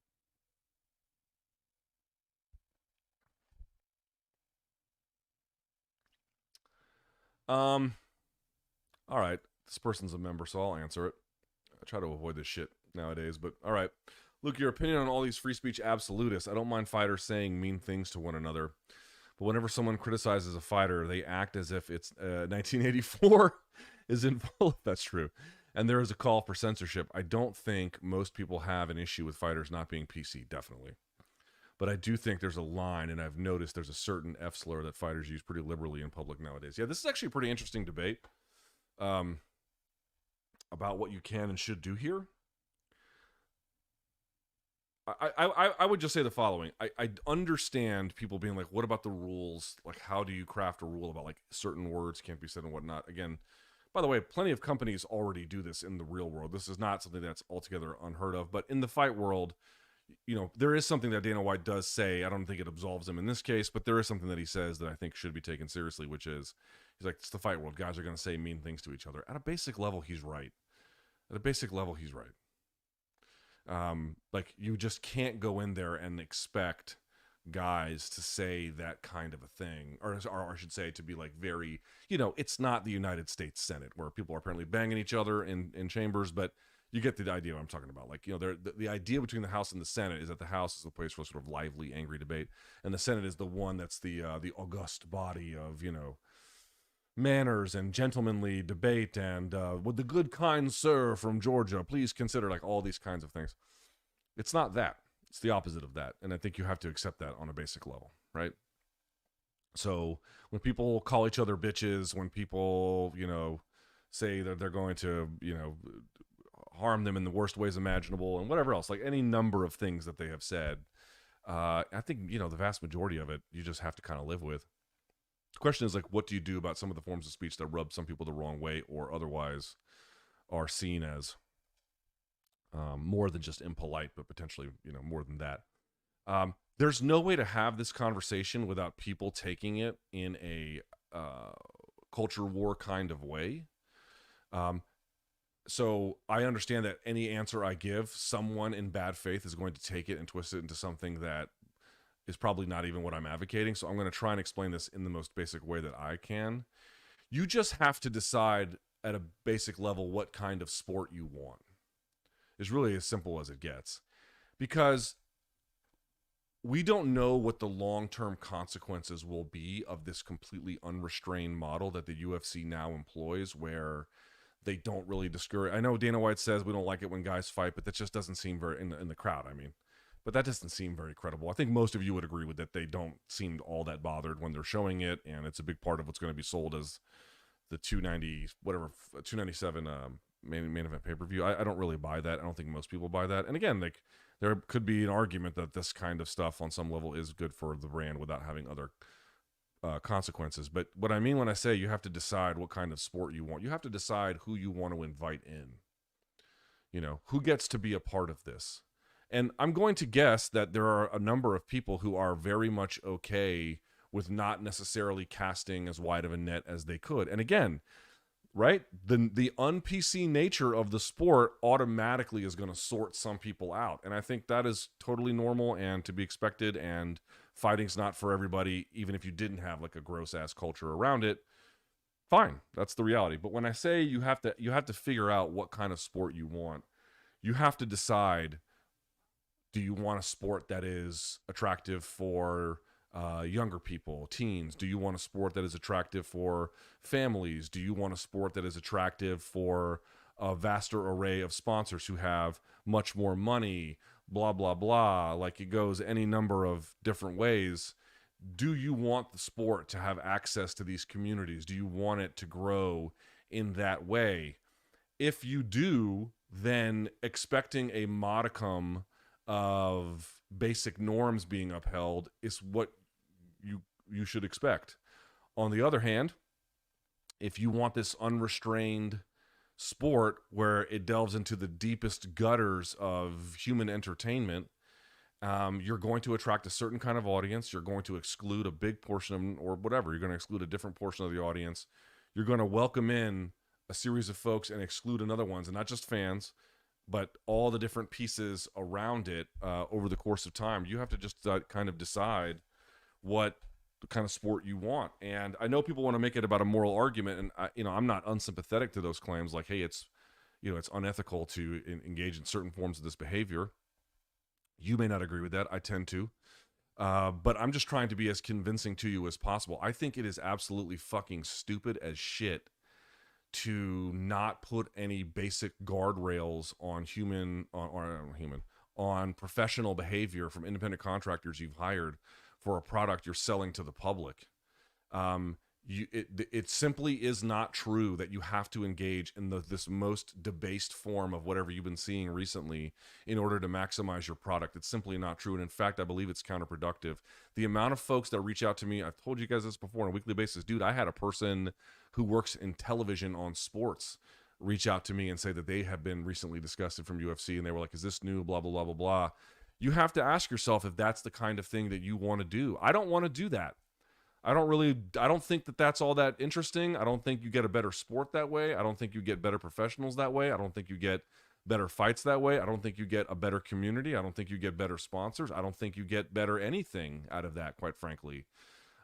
All right. This person's a member, so I'll answer it. I try to avoid this shit nowadays, but all right. Look, your opinion on all these free speech absolutists. I don't mind fighters saying mean things to one another, but whenever someone criticizes a fighter, they act as if it's 1984 is in full. That's true. And there is a call for censorship. I don't think most people have an issue with fighters not being PC, definitely. But I do think there's a line, and I've noticed there's a certain F slur that fighters use pretty liberally in public nowadays. Yeah, this is actually a pretty interesting debate about what you can and should do here. I would just say the following. I understand people being like, what about the rules? Like, how do you craft a rule about like certain words can't be said and whatnot? Again, by the way, plenty of companies already do this in the real world. This is not something that's altogether unheard of. But in the fight world, you know, there is something that Dana White does say. I don't think it absolves him in this case, but there is something that he says that I think should be taken seriously, which is, he's like, it's the fight world. Guys are going to say mean things to each other. At a basic level, he's right. At a basic level, he's right. Like, you just can't go in there and expect guys to say that kind of a thing, or I should say, to be like very, you know, it's not the United States Senate where people are apparently banging each other in chambers, but you get the idea what I'm talking about. Like, you know, the idea between the House and the Senate is that the House is the place for sort of lively, angry debate, and the Senate is the one that's the august body of, you know, manners and gentlemanly debate, and would the good kind sir from Georgia please consider, like, all these kinds of things. It's not that. It's the opposite of that, and I think you have to accept that on a basic level, right? So when people call each other bitches, when people, you know, say that they're going to, you know, harm them in the worst ways imaginable and whatever else, like any number of things that they have said, I think, you know, the vast majority of it you just have to kind of live with. The question is, like, what do you do about some of the forms of speech that rub some people the wrong way or otherwise are seen as more than just impolite, but potentially, you know, more than that. There's no way to have this conversation without people taking it in a culture war kind of way. So I understand that any answer I give, someone in bad faith is going to take it and twist it into something that is probably not even what I'm advocating. So I'm going to try and explain this in the most basic way that I can. You just have to decide at a basic level what kind of sport you want. It's really as simple as it gets, because we don't know what the long-term consequences will be of this completely unrestrained model that the UFC now employs, where they don't really discourage. I know Dana White says we don't like it when guys fight, but that just doesn't seem very in the crowd. I mean, but that doesn't seem very credible. I think most of you would agree with that. They don't seem all that bothered when they're showing it, and it's a big part of what's going to be sold as the 297 main event pay-per-view. I don't really buy that. I don't think most people buy that. And again, like, there could be an argument that this kind of stuff on some level is good for the brand without having other consequences. But what I mean when I say you have to decide what kind of sport you want, you have to decide who you want to invite in. You know, who gets to be a part of this. And I'm going to guess that there are a number of people who are very much okay with not necessarily casting as wide of a net as they could. And again, right, the un-PC nature of the sport automatically is going to sort some people out. And I think that is totally normal and to be expected, and fighting's not for everybody, even if you didn't have like a gross-ass culture around it. Fine, that's the reality. But when I say you have to figure out what kind of sport you want, you have to decide, do you want a sport that is attractive for younger people, teens? Do you want a sport that is attractive for families? Do you want a sport that is attractive for a vaster array of sponsors who have much more money? Blah, blah, blah. Like, it goes any number of different ways. Do you want the sport to have access to these communities? Do you want it to grow in that way? If you do, then expecting a modicum of basic norms being upheld is what you should expect. On the other hand, if you want this unrestrained sport where it delves into the deepest gutters of human entertainment, you're going to attract a certain kind of audience. You're going to exclude a big portion of, or whatever. You're going to exclude a different portion of the audience. You're going to welcome in a series of folks and exclude another ones, and not just fans, but all the different pieces around it over the course of time. You have to just kind of decide what kind of sport you want. And I know people want to make it about a moral argument, and I'm not unsympathetic to those claims. Like, hey, it's it's unethical to engage in certain forms of this behavior. You may not agree with that. I tend to. But I'm just trying to be as convincing to you as possible. I think it is absolutely fucking stupid as shit to not put any basic guardrails on on professional behavior from independent contractors you've hired for a product you're selling to the public. It simply is not true that you have to engage in this most debased form of whatever you've been seeing recently in order to maximize your product. It's simply not true. And in fact, I believe it's counterproductive. The amount of folks that reach out to me, I've told you guys this before on a weekly basis, dude, I had a person who works in television on sports reach out to me and say that they have been recently disgusted from UFC, and they were like, is this new, blah, blah, blah, blah, blah. You have to ask yourself if that's the kind of thing that you want to do. I don't want to do that. I don't think that that's all that interesting. I don't think you get a better sport that way. I don't think you get better professionals that way. I don't think you get better fights that way. I don't think you get a better community. I don't think you get better sponsors. I don't think you get better anything out of that, quite frankly.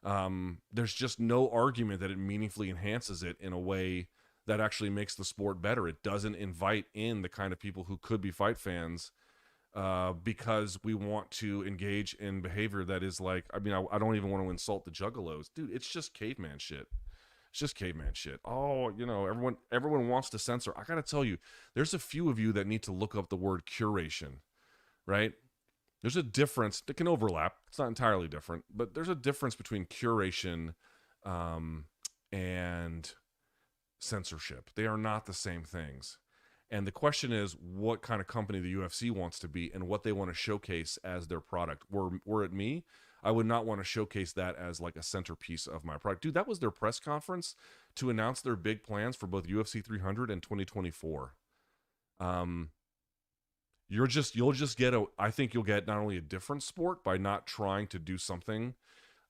There's just no argument that it meaningfully enhances it in a way that actually makes the sport better. It doesn't invite in the kind of people who could be fight fans because we want to engage in behavior that is like, I don't even want to insult the juggalos. Dude, it's just caveman shit. It's just caveman shit. Oh, everyone wants to censor. I got to tell you, there's a few of you that need to look up the word curation, right? There's a difference. It can overlap. It's not entirely different, but there's a difference between curation and censorship. They are not the same things. And the question is what kind of company the UFC wants to be and what they want to showcase as their product. Were it me, I would not want to showcase that as like a centerpiece of my product. Dude, that was their press conference to announce their big plans for both UFC 300 and 2024. You'll just get I think you'll get not only a different sport by not trying to do something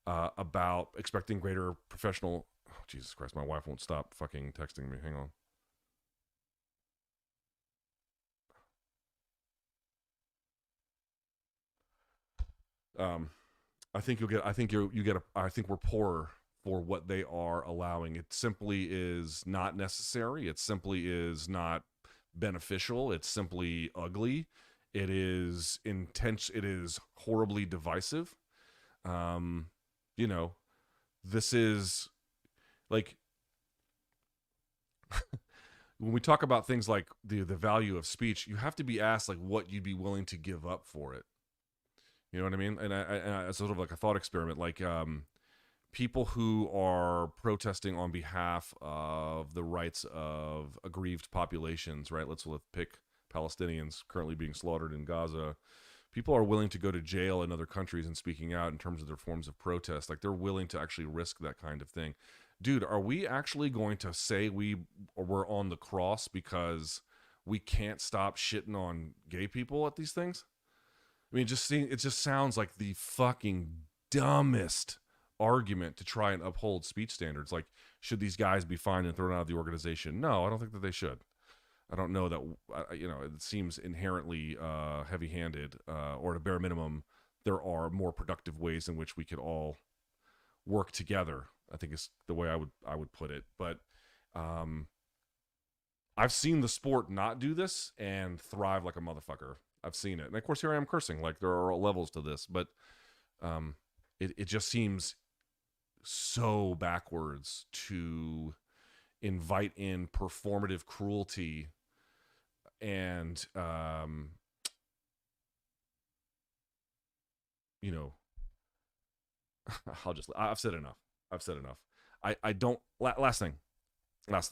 about expecting greater professional. Oh, Jesus Christ, my wife won't stop fucking texting me. Hang on. I think we're poorer for what they are allowing. It simply is not necessary. It simply is not beneficial. It's simply ugly. It is intense. It is horribly divisive. This is like when we talk about things like the value of speech, you have to be asked like what you'd be willing to give up for it. You know what I mean? And it's sort of like a thought experiment, like people who are protesting on behalf of the rights of aggrieved populations, right? Let's pick Palestinians currently being slaughtered in Gaza. People are willing to go to jail in other countries and speaking out in terms of their forms of protest. Like they're willing to actually risk that kind of thing. Dude, are we actually going to say we're on the cross because we can't stop shitting on gay people at these things? I mean, it just sounds like the fucking dumbest argument to try and uphold speech standards. Like, should these guys be fined and thrown out of the organization? No, I don't think that they should. I don't know that, it seems inherently heavy-handed, or at a bare minimum, there are more productive ways in which we could all work together, I think is the way I would put it. But I've seen the sport not do this and thrive like a motherfucker. I've seen it. And of course, here I am cursing. Like, there are levels to this. But it just seems so backwards to invite in performative cruelty and, I've said enough. I don't, last thing. I've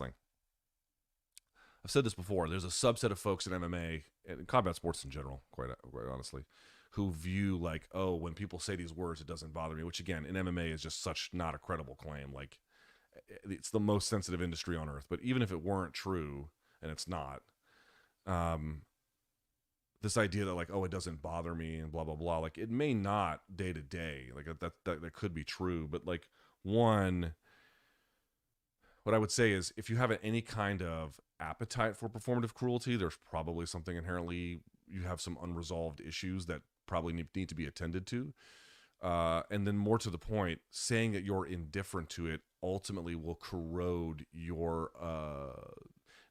said this before. There's a subset of folks in MMA and combat sports in general, quite honestly, who view like, oh, when people say these words, it doesn't bother me. Which again, in MMA is just such not a credible claim. Like, it's the most sensitive industry on earth. But even if it weren't true, and it's not, this idea that like, oh, it doesn't bother me and blah blah blah. Like, it may not day to day. Like that could be true, but like one what I would say is if you have any kind of appetite for performative cruelty, there's probably something inherently, you have some unresolved issues that probably need to be attended to. And then more to the point, saying that you're indifferent to it ultimately will corrode your,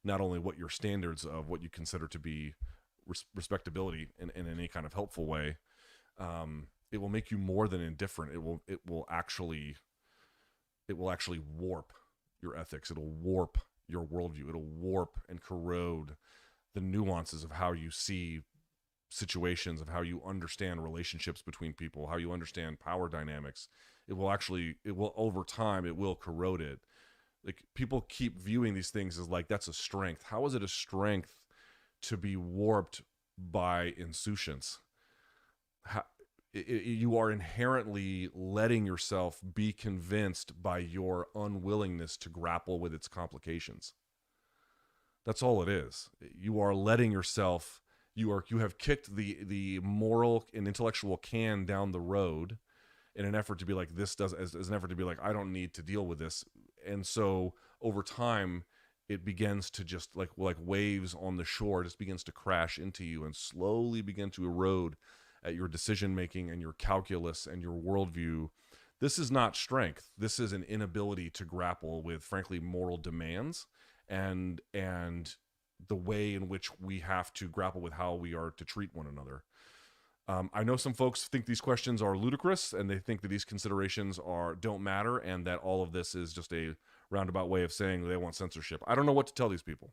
not only what your standards of what you consider to be respectability in any kind of helpful way, it will make you more than indifferent. It will actually warp your ethics. It'll warp your worldview. It'll warp and corrode the nuances of how you see situations, of how you understand relationships between people, how you understand power dynamics. It will over time, it will corrode it. Like, people keep viewing these things as like, that's a strength. How is it a strength to be warped by insouciance? You are inherently letting yourself be convinced by your unwillingness to grapple with its complications. That's all it is. You are letting yourself, you have kicked the moral and intellectual can down the road in an effort to be like, as an effort to be like, I don't need to deal with this. And so over time, it begins to just like waves on the shore, just begins to crash into you and slowly begin to erode at your decision making and your calculus and your worldview. This is not strength. This is an inability to grapple with, frankly, moral demands and the way in which we have to grapple with how we are to treat one another. I know some folks think these questions are ludicrous and they think that these considerations don't matter and that all of this is just a roundabout way of saying they want censorship. I don't know what to tell these people.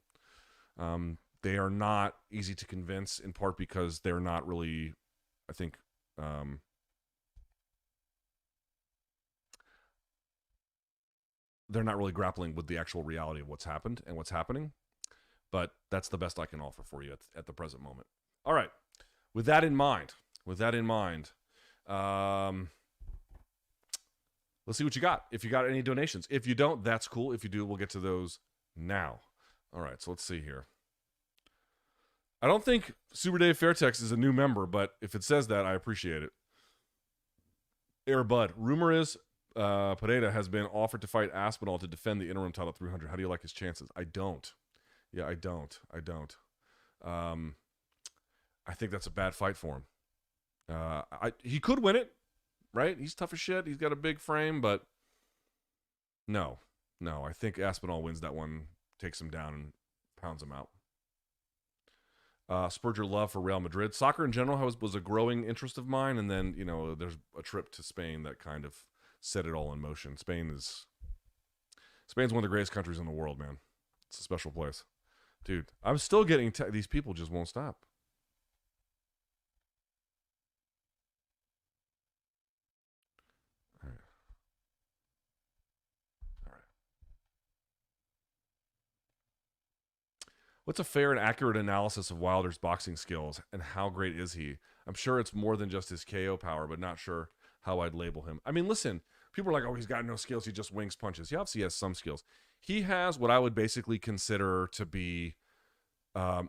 They are not easy to convince, in part because they're not really, I think, they're not really grappling with the actual reality of what's happened and what's happening. But that's the best I can offer for you at the present moment. All right. With that in mind, let's see what you got. If you got any donations. If you don't, that's cool. If you do, we'll get to those now. All right, so let's see here. I don't think Super Dave Fairtex is a new member, but if it says that, I appreciate it. Air Bud. Rumor is Pereira has been offered to fight Aspinall to defend the interim title at 300. How do you like his chances? I don't. Yeah, I don't. I think that's a bad fight for him. He could win it, right? He's tough as shit. He's got a big frame, but no. I think Aspinall wins that one, takes him down, and pounds him out. Spurred your love for Real Madrid. Soccer in general was a growing interest of mine, and then there's a trip to Spain that kind of set it all in motion. Spain's one of the greatest countries in the world, man. It's a special place. Dude, I'm still getting these people just won't stop. All right. What's a fair and accurate analysis of Wilder's boxing skills, and how great is he? I'm sure it's more than just his KO power, but not sure how I'd label him. I mean, listen, people are like, oh, he's got no skills. He just wings punches. He obviously has some skills. He has what I would basically consider to be,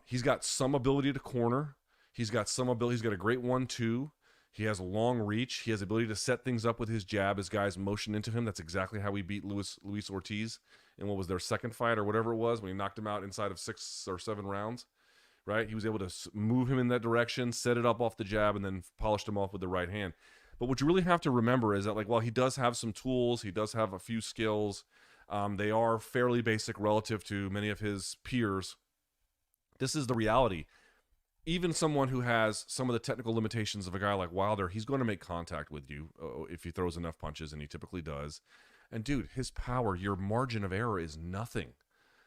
he's got some ability to corner. He's got some ability. He's got a great 1-2. He has a long reach. He has the ability to set things up with his jab as guys motion into him. That's exactly how he beat Luis Ortiz in what was their second fight or whatever it was, when he knocked him out inside of 6 or 7 rounds, right? He was able to move him in that direction, set it up off the jab, and then polished him off with the right hand. But what you really have to remember is that, like, while he does have some tools, he does have a few skills, they are fairly basic relative to many of his peers. This is the reality. Even someone who has some of the technical limitations of a guy like Wilder, he's going to make contact with you if he throws enough punches, and he typically does. And dude, his power, your margin of error is nothing.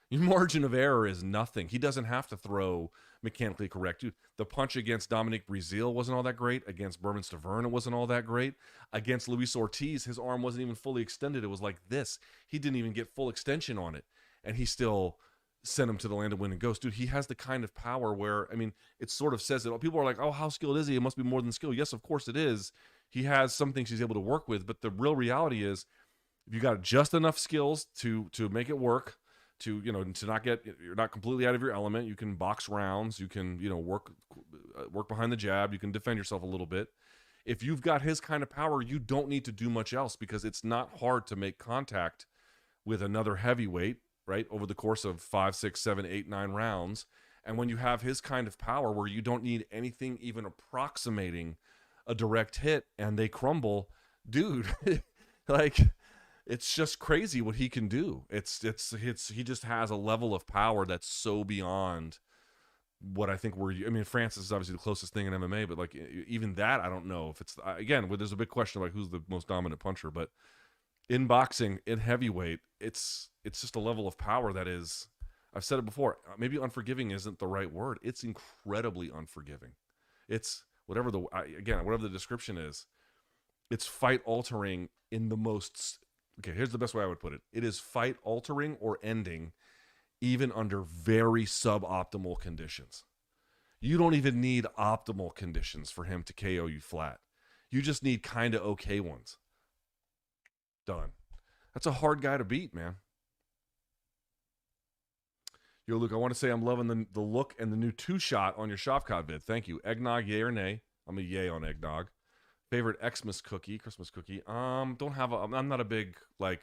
Your margin of error is nothing. He doesn't have to throw mechanically correct. Dude, the punch against Dominic Breazeale wasn't all that great. Against Berman Stavern, it wasn't all that great. Against Luis Ortiz, his arm wasn't even fully extended. It was like this. He didn't even get full extension on it. And he still sent him to the land of wind and ghost. Dude, he has the kind of power where, I mean, it sort of says it. People are like, oh, how skilled is he? It must be more than skill. Yes, of course it is. He has some things he's able to work with, but the real reality is, if you got just enough skills to make it work, to not get, you're not completely out of your element. You can box rounds. You can work behind the jab. You can defend yourself a little bit. If you've got his kind of power, you don't need to do much else, because it's not hard to make contact with another heavyweight, right, over the course of 5, 6, 7, 8, 9 rounds. And when you have his kind of power where you don't need anything even approximating a direct hit and they crumble, dude, like, it's just crazy what he can do. He just has a level of power that's so beyond what I think Francis is obviously the closest thing in MMA, but like even that, I don't know if it's, again, there's a big question of like who's the most dominant puncher, but in boxing, in heavyweight, it's just a level of power that is, I've said it before, maybe unforgiving isn't the right word. It's incredibly unforgiving. It's whatever the description is, it's fight altering in the most, okay, here's the best way I would put it. It is fight altering or ending even under very suboptimal conditions. You don't even need optimal conditions for him to KO you flat. You just need kind of okay ones. Done. That's a hard guy to beat, man. Yo, Luke, I want to say I'm loving the look and the new 2-shot on your Shavkat vid. Thank you. Eggnog, yay or nay? I'm a yay on eggnog. Favorite Christmas cookie? I'm not a big, like,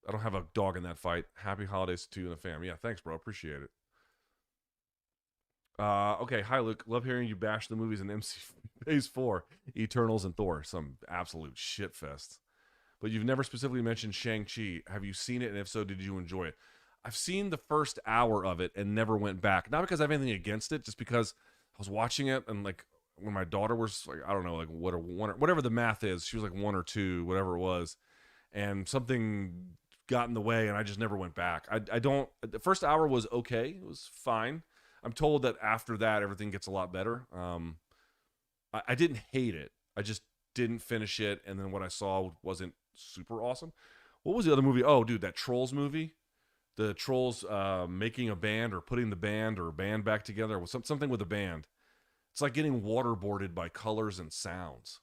I don't have a dog in that fight. Happy holidays to you and the fam. Yeah, thanks, bro. Appreciate it. Okay, hi, Luke. Love hearing you bash the movies in MC Phase 4, Eternals and Thor. Some absolute shit fest. But you've never specifically mentioned Shang-Chi. Have you seen it? And if so, did you enjoy it? I've seen the first hour of it and never went back. Not because I have anything against it, just because I was watching it and like when my daughter was like, I don't know, like whatever the math is, she was like 1 or 2, whatever it was, and something got in the way and I just never went back. The first hour was okay. It was fine. I'm told that after that, everything gets a lot better. I didn't hate it. I just didn't finish it. And then what I saw wasn't super awesome. What was the other movie? Oh, dude, that Trolls movie. The Trolls making a band or putting the band or band back together. Was something with a band. It's like getting waterboarded by colors and sounds.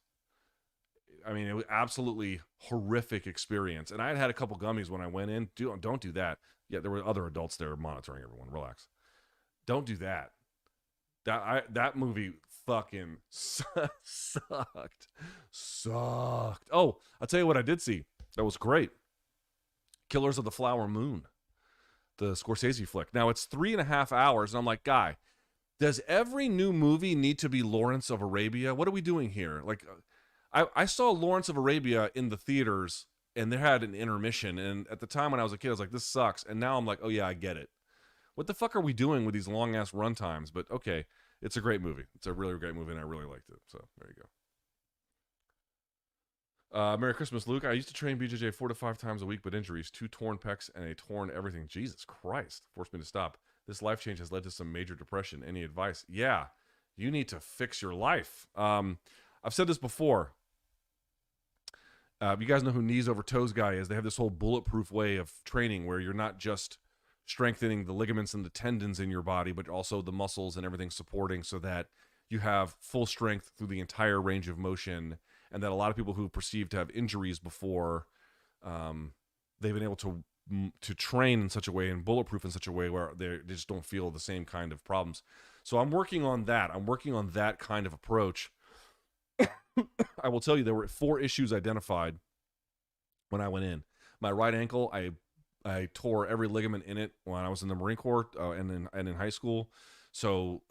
I mean, it was absolutely horrific experience. And I had a couple gummies when I went in. Don't do that. Yeah, there were other adults there monitoring everyone. Relax. Don't do that. That movie fucking sucked. Oh, I'll tell you what I did see. That was great. Killers of the Flower Moon, the Scorsese flick. Now it's 3.5 hours, and I'm like, guy, does every new movie need to be Lawrence of Arabia? What are we doing here? Like, I saw Lawrence of Arabia in the theaters, and they had an intermission. And at the time when I was a kid, I was like, this sucks. And now I'm like, oh yeah, I get it. What the fuck are we doing with these long ass run times? But okay, it's a great movie. It's a really great movie, and I really liked it. So there you go. Merry Christmas, Luke. I used to train BJJ 4 to 5 times a week, but injuries, 2 torn pecs and a torn everything. Jesus Christ, forced me to stop. This life change has led to some major depression. Any advice? Yeah, you need to fix your life. I've said this before. You guys know who Knees Over Toes guy is. They have this whole bulletproof way of training where you're not just strengthening the ligaments and the tendons in your body, but also the muscles and everything supporting so that you have full strength through the entire range of motion. And that a lot of people who perceive to have injuries before, they've been able to train in such a way and bulletproof in such a way where they just don't feel the same kind of problems. So I'm working on that. I'm working on that kind of approach. I will tell you, there were 4 issues identified when I went in. My right ankle, I tore every ligament in it when I was in the Marine Corps and in high school. So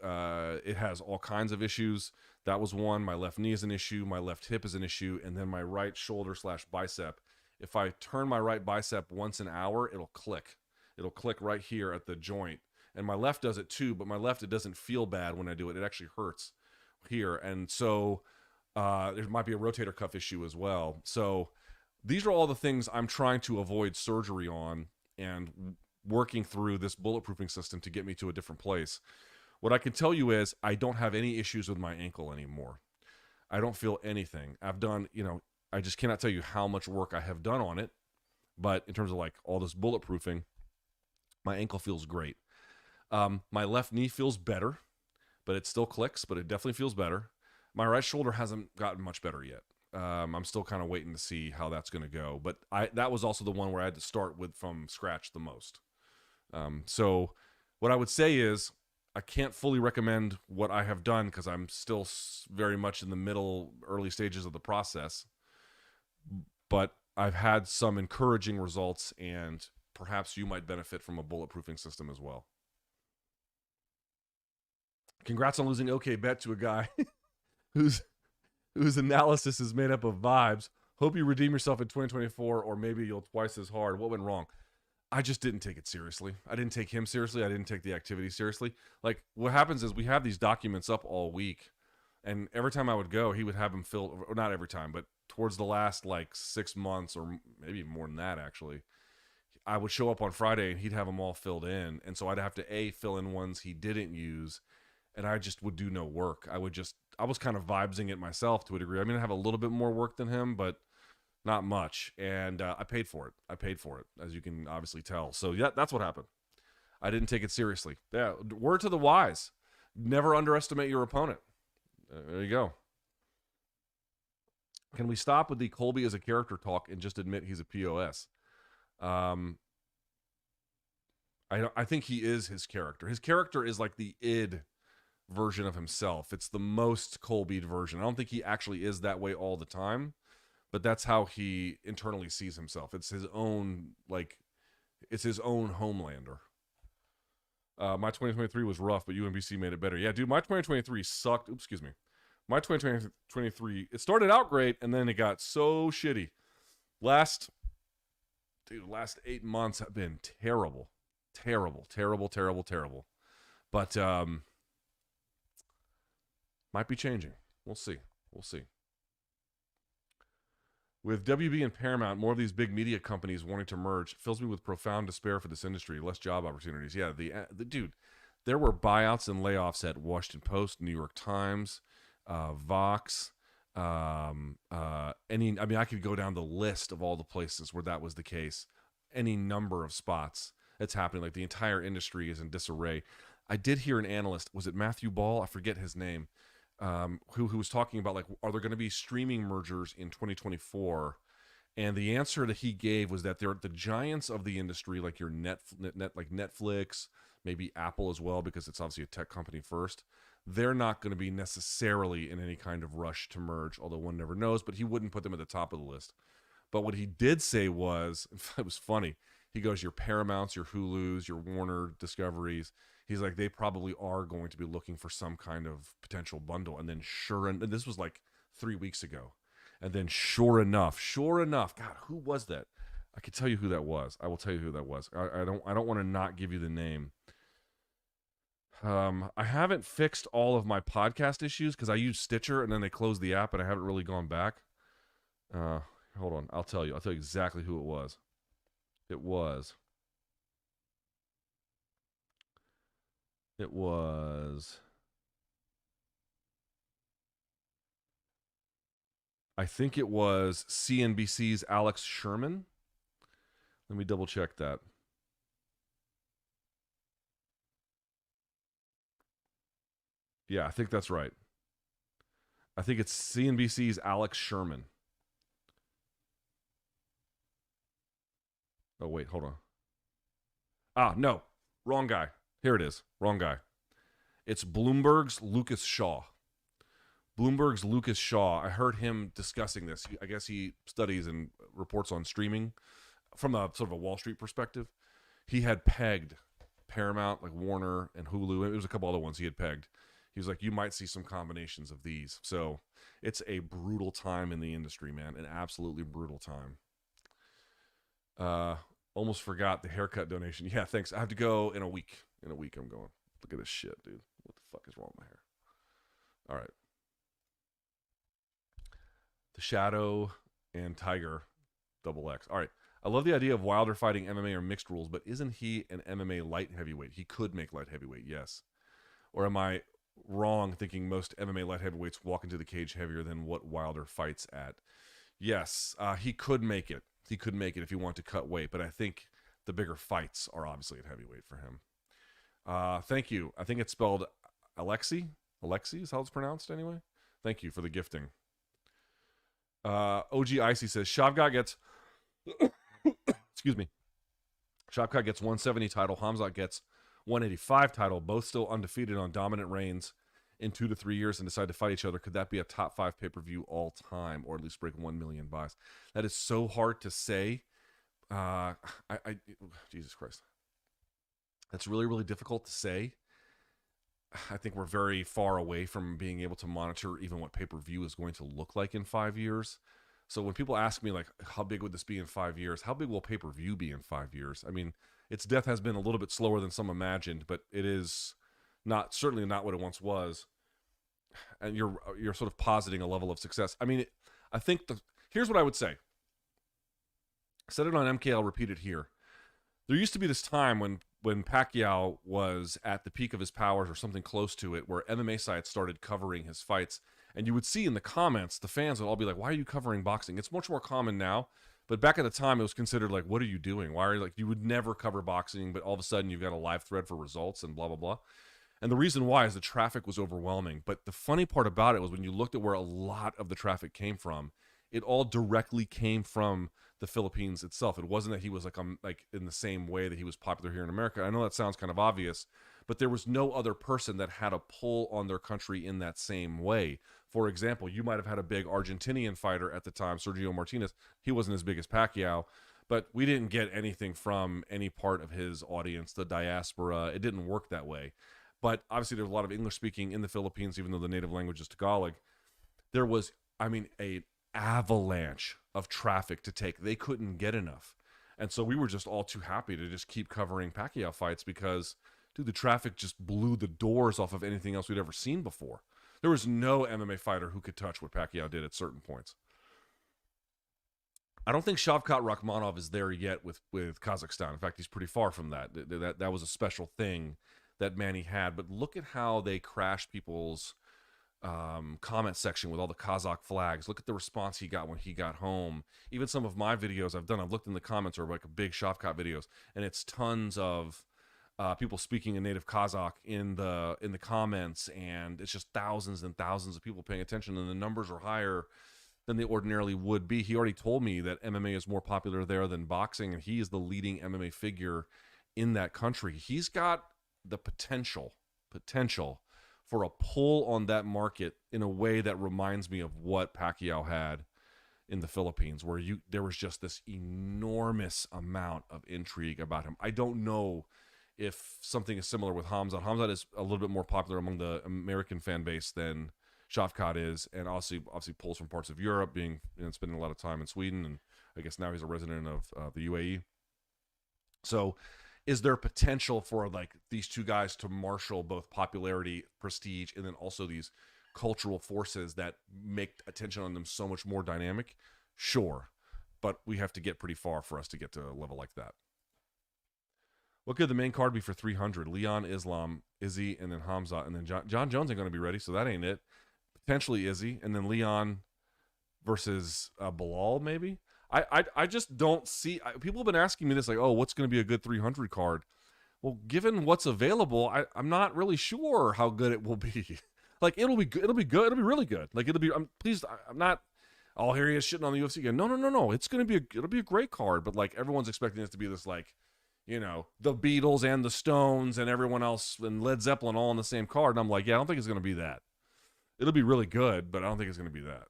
it has all kinds of issues. That was one. My left knee is an issue. My left hip is an issue. And then my right shoulder / bicep. If I turn my right bicep once an hour, it'll click. It'll click right here at the joint. And my left does it too, but my left, it doesn't feel bad when I do it. It actually hurts here. And so there might be a rotator cuff issue as well. So these are all the things I'm trying to avoid surgery on and working through this bulletproofing system to get me to a different place. What I can tell you is I don't have any issues with my ankle anymore. I don't feel anything. I've done, I just cannot tell you how much work I have done on it. But in terms of like all this bulletproofing, my ankle feels great. My left knee feels better, but it still clicks, but it definitely feels better. My right shoulder hasn't gotten much better yet. I'm still kind of waiting to see how that's going to go. But that was also the one where I had to start with from scratch the most. So what I would say is I can't fully recommend what I have done because I'm still very much in the early stages of the process. But I've had some encouraging results, and perhaps you might benefit from a bulletproofing system as well. Congrats on losing OK Bet to a guy whose analysis is made up of vibes. Hope you redeem yourself in 2024, or maybe you'll twice as hard. What went wrong? I just didn't take it seriously. I didn't take him seriously. I didn't take the activity seriously. Like, what happens is we have these documents up all week, and every time I would go, he would have them filled, or not every time, but towards the last like 6 months, or maybe more than that actually, I would show up on Friday and he'd have them all filled in. And so I'd have to fill in ones he didn't use, and I just would do no work. I was kind of vibesing it myself to a degree. I mean, I have a little bit more work than him, but not much. And I paid for it. As you can obviously tell. So yeah, that's what happened. I didn't take it seriously. Yeah. Word to the wise. Never underestimate your opponent. There you go. Can we stop with the Colby as a character talk and just admit he's a POS? I think he is his character. His character is like the id version of himself. It's the most Colby version. I don't think he actually is that way all the time, but that's how he internally sees himself. It's his own, it's his own Homelander. My 2023 was rough, but UMBC made it better. Yeah, dude, my 2023 sucked. Oops, excuse me. My 2023, it started out great, and then it got so shitty. Last 8 months have been terrible. But might be changing. We'll see. With WB and Paramount, more of these big media companies wanting to merge fills me with profound despair for this industry. Less job opportunities. Yeah, the dude, there were buyouts and layoffs at Washington Post, New York Times, Vox. I could go down the list of all the places where that was the case. Any number of spots that's happening. Like, the entire industry is in disarray. I did hear an analyst, was it Matthew Ball? I forget his name. Who was talking about, like, are there going to be streaming mergers in 2024? And the answer that he gave was that they're the giants of the industry, like your like Netflix, maybe Apple as well, because it's obviously a tech company first. They're not going to be necessarily in any kind of rush to merge, although one never knows, but he wouldn't put them at the top of the list. But what he did say was, it was funny. He goes, your Paramounts, your Hulus, your Warner Discoveries. He's like, they probably are going to be looking for some kind of potential bundle. And then and this was like 3 weeks ago. And then sure enough, God, who was that? I could tell you who that was. I will tell you who that was. I don't want to not give you the name. I haven't fixed all of my podcast issues because I use Stitcher and then they closed the app and I haven't really gone back. Hold on. I'll tell you exactly who it was. It was I think it was CNBC's Alex Sherman. Let me double check that. Yeah, I think that's right. I think it's CNBC's Alex Sherman. Oh, wait, hold on. No, wrong guy. Here it is. Wrong guy. It's Bloomberg's Lucas Shaw. I heard him discussing this. I guess he studies and reports on streaming from a sort of a Wall Street perspective. He had pegged Paramount, like Warner and Hulu. There was a couple other ones he had pegged. He was like, you might see some combinations of these. So it's a brutal time in the industry, man. An absolutely brutal time. Almost forgot the haircut donation. Yeah, thanks. I have to go in a week. I'm going. Look at this shit, dude. What the fuck is wrong with my hair? All right. The Shadow and Tiger XX. All right. I love the idea of Wilder fighting MMA or mixed rules, but isn't he an MMA light heavyweight? He could make light heavyweight, yes. Or am I wrong thinking most MMA light heavyweights walk into the cage heavier than what Wilder fights at? Yes, he could make it. He could make it if he wanted to cut weight, but I think the bigger fights are obviously at heavyweight for him. Thank you. I think it's spelled Alexi. Alexi is how it's pronounced anyway. Thank you for the gifting. OG Icy says Shavkat gets excuse me. Shavkat gets 170 title. Khamzat gets 185 title. Both still undefeated on dominant reigns in 2 to 3 years and decide to fight each other, could that be a top 5 pay-per-view all time, or at least break 1 million buys? That is so hard to say. Jesus Christ. That's really, really difficult to say. I think we're very far away from being able to monitor even what pay-per-view is going to look like in 5 years. So when people ask me, like, how big would this be in 5 years? How big will pay-per-view be in 5 years? I mean, its death has been a little bit slower than some imagined, but it is certainly not what it once was. And you're sort of positing a level of success. I mean, I think here's what I would say. I said it on MK, I'll repeat it here. There used to be this time when Pacquiao was at the peak of his powers or something close to it, where MMA sites started covering his fights. And you would see in the comments, the fans would all be like, why are you covering boxing? It's much more common now. But back at the time, it was considered like, what are you doing? Why are you, like, you would never cover boxing, but all of a sudden you've got a live thread for results and blah, blah, blah. And the reason why is the traffic was overwhelming. But the funny part about it was when you looked at where a lot of the traffic came from, it all directly came from the Philippines itself. It wasn't that he was like in the same way that he was popular here in America. I know that sounds kind of obvious, but there was no other person that had a pull on their country in that same way. For example, you might have had a big Argentinian fighter at the time, Sergio Martinez. He wasn't as big as Pacquiao, but we didn't get anything from any part of his audience, the diaspora. It didn't work that way. But obviously there's a lot of English speaking in the Philippines, even though the native language is Tagalog. There was, a avalanche of traffic to take. They couldn't get enough. And so we were just all too happy to just keep covering Pacquiao fights because, dude, the traffic just blew the doors off of anything else we'd ever seen before. There was no MMA fighter who could touch what Pacquiao did at certain points. I don't think Shavkat Rakhmonov is there yet with Kazakhstan. In fact, he's pretty far from that. That was a special thing that Manny had. But look at how they crashed people's comment section with all the Kazakh flags. Look at the response he got when he got home. Even some of my videos I've looked in the comments, are like big Shavkat videos, and it's tons of people speaking in native Kazakh in the comments, and it's just thousands and thousands of people paying attention, and the numbers are higher than they ordinarily would be. He already told me that MMA is more popular there than boxing, and he is the leading MMA figure in that country. He's got the potential for a pull on that market in a way that reminds me of what Pacquiao had in the Philippines, where there was just this enormous amount of intrigue about him. I don't know if something is similar with Khamzat. Khamzat is a little bit more popular among the American fan base than Shavkat is, and obviously pulls from parts of Europe, being spending a lot of time in Sweden, and I guess now he's a resident of the UAE. So is there potential for like these two guys to marshal both popularity, prestige, and then also these cultural forces that make attention on them so much more dynamic? Sure, but we have to get pretty far for us to get to a level like that. What could the main card be for 300? Leon, Islam, Izzy, and then Khamzat, and then John Jones ain't going to be ready, so that ain't it. Potentially Izzy, and then Leon versus Bilal, maybe. I just don't see. People have been asking me this, like, oh, what's going to be a good 300 card? Well, given what's available, I'm not really sure how good it will be. Like, it'll be good. It'll be good. It'll be really good. Like, it'll be. I'm not. Oh, here he is shitting on the UFC again. No. It's going to be. It'll be a great card. But like, everyone's expecting it to be this, like, the Beatles and the Stones and everyone else and Led Zeppelin all on the same card. And I'm like, yeah, I don't think it's going to be that. It'll be really good, but I don't think it's going to be that.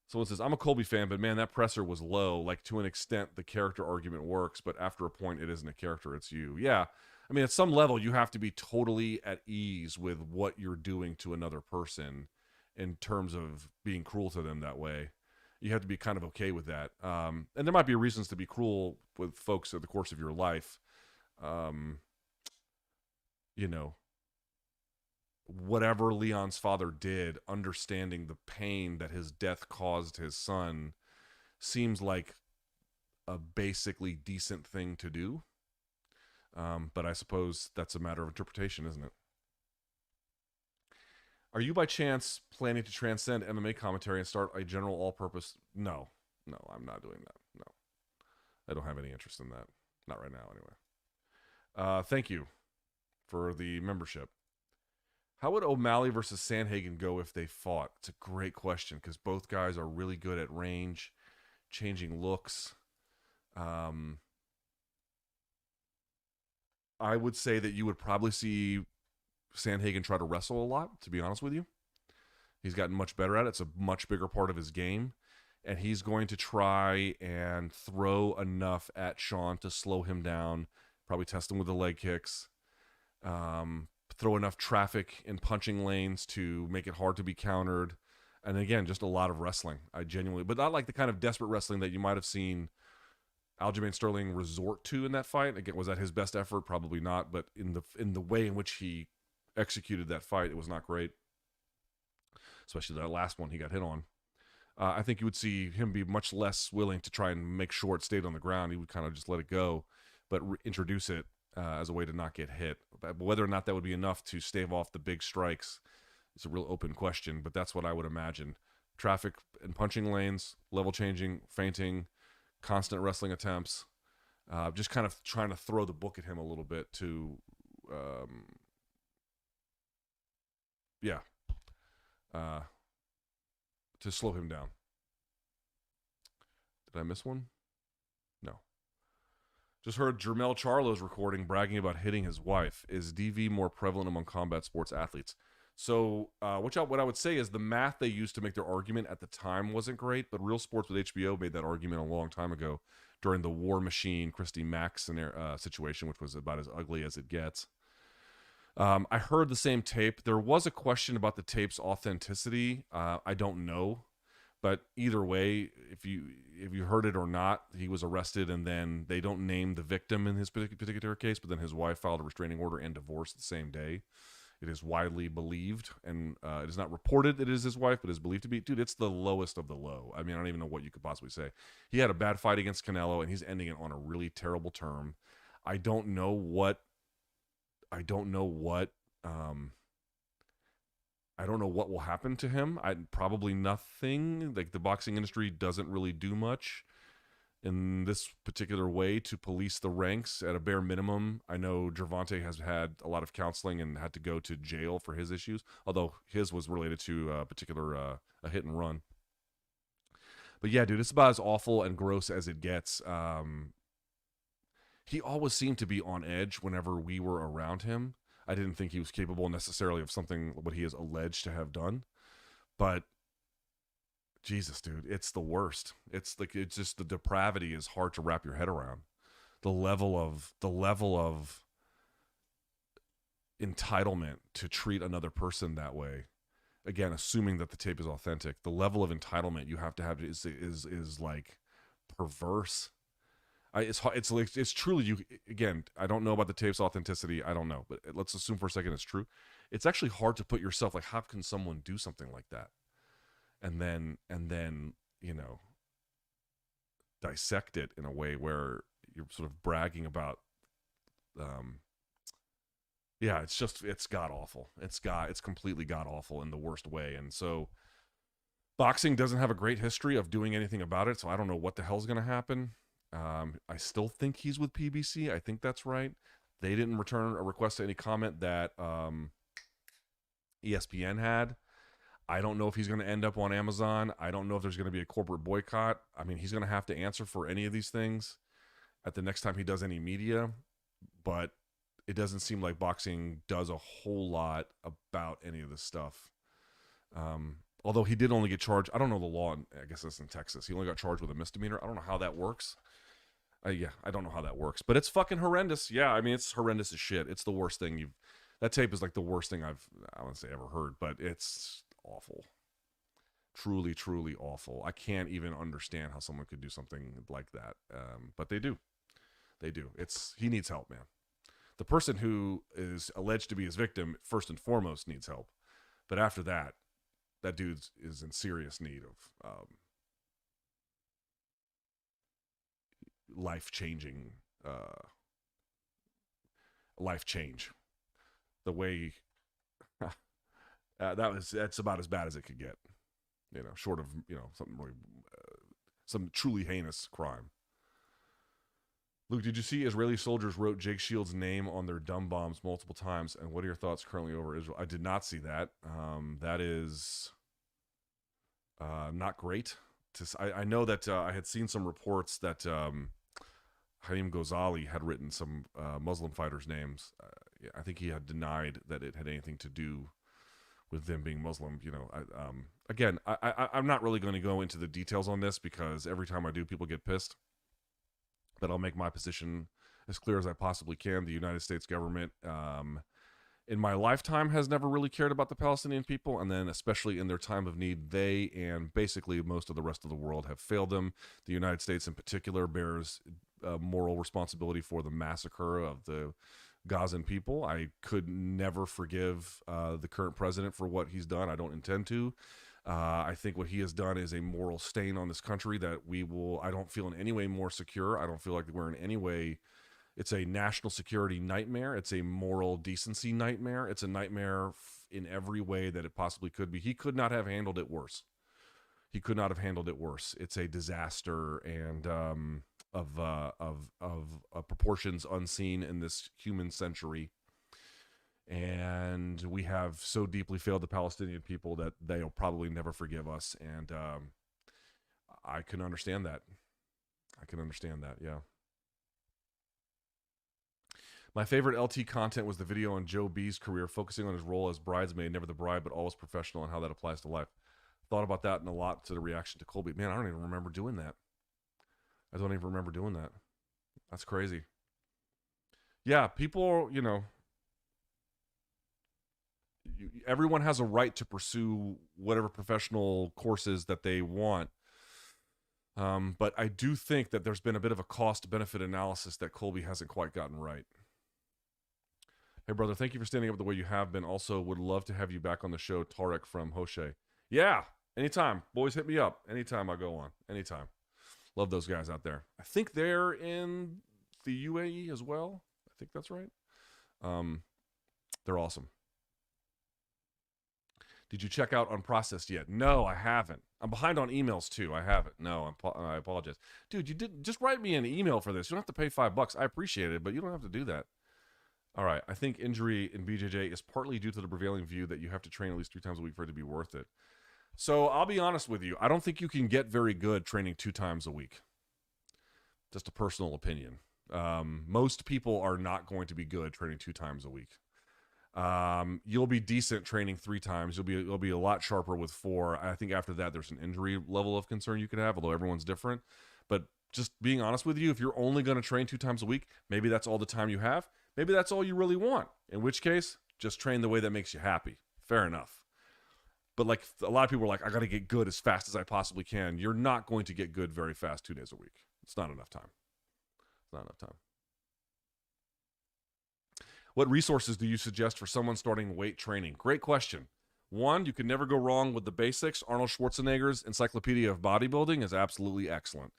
Someone says, I'm a Colby fan, but man, that presser was low. Like, to an extent, the character argument works, but after a point, it isn't a character, it's you. Yeah. I mean, at some level, you have to be totally at ease with what you're doing to another person in terms of being cruel to them that way. You have to be kind of okay with that. And there might be reasons to be cruel with folks in the course of your life. Whatever Leon's father did, understanding the pain that his death caused his son seems like a basically decent thing to do. But I suppose that's a matter of interpretation, isn't it? Are you by chance planning to transcend MMA commentary and start a general all-purpose? No, I'm not doing that. No, I don't have any interest in that. Not right now, anyway. Thank you for the membership. How would O'Malley versus Sandhagen go if they fought? It's a great question because both guys are really good at range, changing looks. I would say that you would probably see Sandhagen try to wrestle a lot, to be honest with you. He's gotten much better at it. It's a much bigger part of his game. And he's going to try and throw enough at Sean to slow him down, probably test him with the leg kicks, throw enough traffic in punching lanes to make it hard to be countered. And again, just a lot of wrestling. I genuinely, but not like the kind of desperate wrestling that you might have seen Aljamain Sterling resort to in that fight. Again, was that his best effort? Probably not. But in the way in which he executed that fight, it was not great. Especially that last one he got hit on. I think you would see him be much less willing to try and make sure it stayed on the ground. He would kind of just let it go, but introduce it as a way to not get hit. But whether or not that would be enough to stave off the big strikes is a real open question, but that's what I would imagine. Traffic and punching lanes, level changing, feinting, constant wrestling attempts, just kind of trying to throw the book at him a little bit to, to slow him down. Did I miss one? No. Just heard Jermel Charlo's recording bragging about hitting his wife. Is DV more prevalent among combat sports athletes? So what I would say is the math they used to make their argument at the time wasn't great, but Real Sports with HBO made that argument a long time ago during the War Machine Christy Mack situation, which was about as ugly as it gets. I heard the same tape. There was a question about the tape's authenticity. I don't know, but either way, if you heard it or not, he was arrested, and then they don't name the victim in his particular case, but then his wife filed a restraining order and divorced the same day. It is widely believed, and it is not reported that it is his wife, but is believed to be. Dude, it's the lowest of the low. I mean, I don't even know what you could possibly say. He had a bad fight against Canelo, and he's ending it on a really terrible term. I don't know what will happen to him. Probably nothing. Like, the boxing industry doesn't really do much in this particular way to police the ranks. At a bare minimum, I know Gervonta has had a lot of counseling and had to go to jail for his issues, although his was related to a particular a hit and run. But yeah, dude, it's about as awful and gross as it gets. He always seemed to be on edge whenever we were around him. I didn't think he was capable necessarily of something what he is alleged to have done, but Jesus, dude, it's the worst. It's just the depravity is hard to wrap your head around. The level of entitlement to treat another person that way. Again, assuming that the tape is authentic, the level of entitlement you have to have is like perverse. It's truly you. Again, I don't know about the tape's authenticity. I don't know, but let's assume for a second it's true. It's actually hard to put yourself like, how can someone do something like that? And then, dissect it in a way where you're sort of bragging about, it's god awful. It's completely god awful in the worst way. And so boxing doesn't have a great history of doing anything about it. So I don't know what the hell's going to happen. I still think he's with PBC. I think that's right. They didn't return a request to any comment that, ESPN had. I don't know if he's going to end up on Amazon. I don't know if there's going to be a corporate boycott. I mean, he's going to have to answer for any of these things at the next time he does any media, but it doesn't seem like boxing does a whole lot about any of this stuff. Although he did only get charged. I don't know the law. I guess that's in Texas. He only got charged with a misdemeanor. I don't know how that works. I don't know how that works, but it's fucking horrendous. Yeah, I mean, it's horrendous as shit. It's the worst thing that tape is like the worst thing I wouldn't say ever heard, but it's awful. Truly, truly awful. I can't even understand how someone could do something like that. But they do. He needs help, man. The person who is alleged to be his victim, first and foremost, needs help. But after that, that dude is in serious need of life change. The way that's about as bad as it could get, short of something really, some truly heinous crime. Luke, did you see Israeli soldiers wrote Jake Shields' name on their dumb bombs multiple times? And what are your thoughts currently over Israel? I did not see that. That is not great. I know that I had seen some reports that Haim Ghazali had written some Muslim fighters' names I think he had denied that it had anything to do with them being Muslim. I'm not really going to go into the details on this because every time I do, people get pissed. But I'll make my position as clear as I possibly can. The United States government, in my lifetime, has never really cared about the Palestinian people, and then especially in their time of need, they and basically most of the rest of the world have failed them. The United States in particular bears moral responsibility for the massacre of the Gazan people. I could never forgive the current president for what he's done. I don't intend to. I think what he has done is a moral stain on this country that I don't feel in any way more secure. I don't feel like we're in any way. It's a national security nightmare. It's a moral decency nightmare. It's a nightmare in every way that it possibly could be. He could not have handled it worse. He could not have handled it worse. It's a disaster and of proportions unseen in this human century. And we have so deeply failed the Palestinian people that they'll probably never forgive us. And I can understand that. Yeah. My favorite LT content was the video on Joe B's career, focusing on his role as bridesmaid, never the bride, but always professional, and how that applies to life. Thought about that and a lot to the reaction to Colby. Man, I don't even remember doing that. That's crazy. Yeah, people, everyone has a right to pursue whatever professional courses that they want. But I do think that there's been a bit of a cost-benefit analysis that Colby hasn't quite gotten right. Hey, brother, thank you for standing up the way you have been. Also, would love to have you back on the show, Tarek from Hoshe. Yeah, anytime. Boys, hit me up. Anytime I go on. Anytime. Love those guys out there. I think they're in the UAE as well. I think that's right. They're awesome. Did you check out Unprocessed yet? No, I haven't. I'm behind on emails too. I haven't. No, I apologize. Dude, you did just write me an email for this. You don't have to pay $5. I appreciate it, but you don't have to do that. All right. I think injury in BJJ is partly due to the prevailing view that you have to train at least 3 times a week for it to be worth it. So I'll be honest with you. I don't think you can get very good training 2 times a week. Just a personal opinion. Most people are not going to be good training 2 times a week. You'll be decent training 3 times. You'll be a lot sharper with 4. I think after that, there's an injury level of concern you could have, although everyone's different. But just being honest with you, if you're only going to train 2 times a week, maybe that's all the time you have. Maybe that's all you really want. In which case, just train the way that makes you happy. Fair enough. But like a lot of people are like, I got to get good as fast as I possibly can. You're not going to get good very fast 2 days a week. It's not enough time. What resources do you suggest for someone starting weight training? Great question. One, you can never go wrong with the basics. Arnold Schwarzenegger's Encyclopedia of Bodybuilding is absolutely excellent.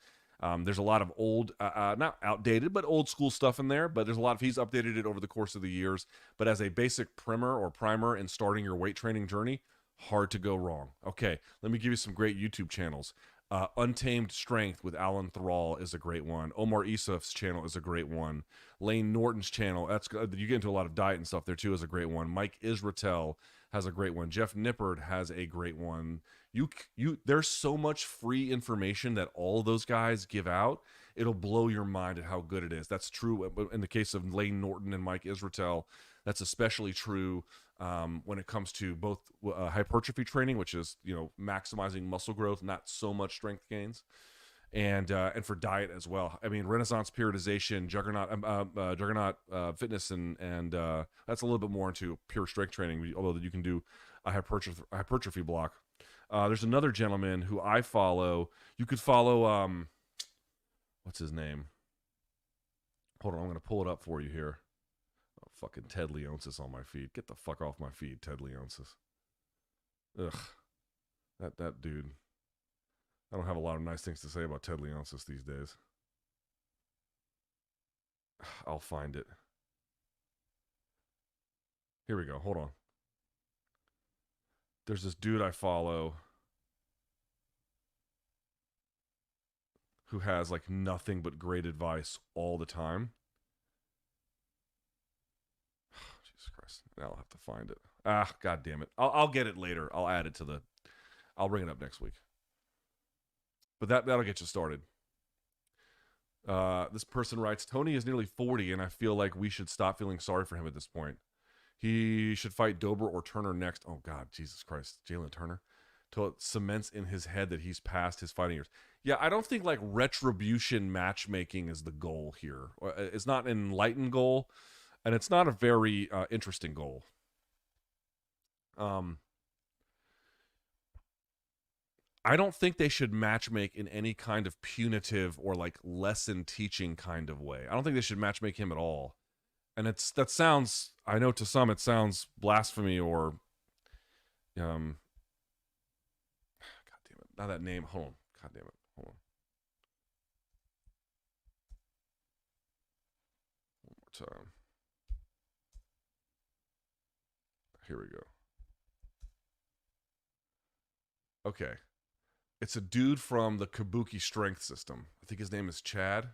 There's a lot of old, not outdated, but old school stuff in there. But there's a lot of, he's updated it over the course of the years. But as a basic primer in starting your weight training journey, hard to go wrong. Okay, let me give you some great YouTube channels. Untamed Strength with Alan Thrall is a great one. Omar Isuf's channel is a great one. Lane Norton's channel, you get into a lot of diet and stuff there too, is a great one. Mike Israetel has a great one. Jeff Nippard has a great one. There's so much free information that all of those guys give out. It'll blow your mind at how good it is. That's true in the case of Lane Norton and Mike Israetel. That's especially true when it comes to both hypertrophy training, which is maximizing muscle growth, not so much strength gains, and for diet as well. I mean, Renaissance periodization, Juggernaut fitness, and that's a little bit more into pure strength training. Although you can do a hypertrophy block. There's another gentleman who I follow. You could follow what's his name? Hold on, I'm going to pull it up for you here. Oh, fucking Ted Leonsis on my feed. Get the fuck off my feed, Ted Leonsis. Ugh. That dude. I don't have a lot of nice things to say about Ted Leonsis these days. I'll find it. Here we go. Hold on. There's this dude I follow who has like nothing but great advice all the time. Jesus Christ. Now I'll have to find it. God damn it. I'll get it later. I'll add it to I'll bring it up next week. But that'll get you started. This person writes, Tony is nearly 40, and I feel like we should stop feeling sorry for him at this point. He should fight Dober or Turner next. Oh, God, Jesus Christ. Jalen Turner. Till it cements in his head that he's past his fighting years. Yeah, I don't think like retribution matchmaking is the goal here. It's not an enlightened goal, and it's not a very interesting goal. I don't think they should matchmake in any kind of punitive or like lesson teaching kind of way. I don't think they should matchmake him at all. And that sounds, I know to some it sounds blasphemy or God damn it. Now that name, hold on. God damn it. Hold on. One more time. Here we go. Okay. It's a dude from the Kabuki strength system. I think his name is Chad.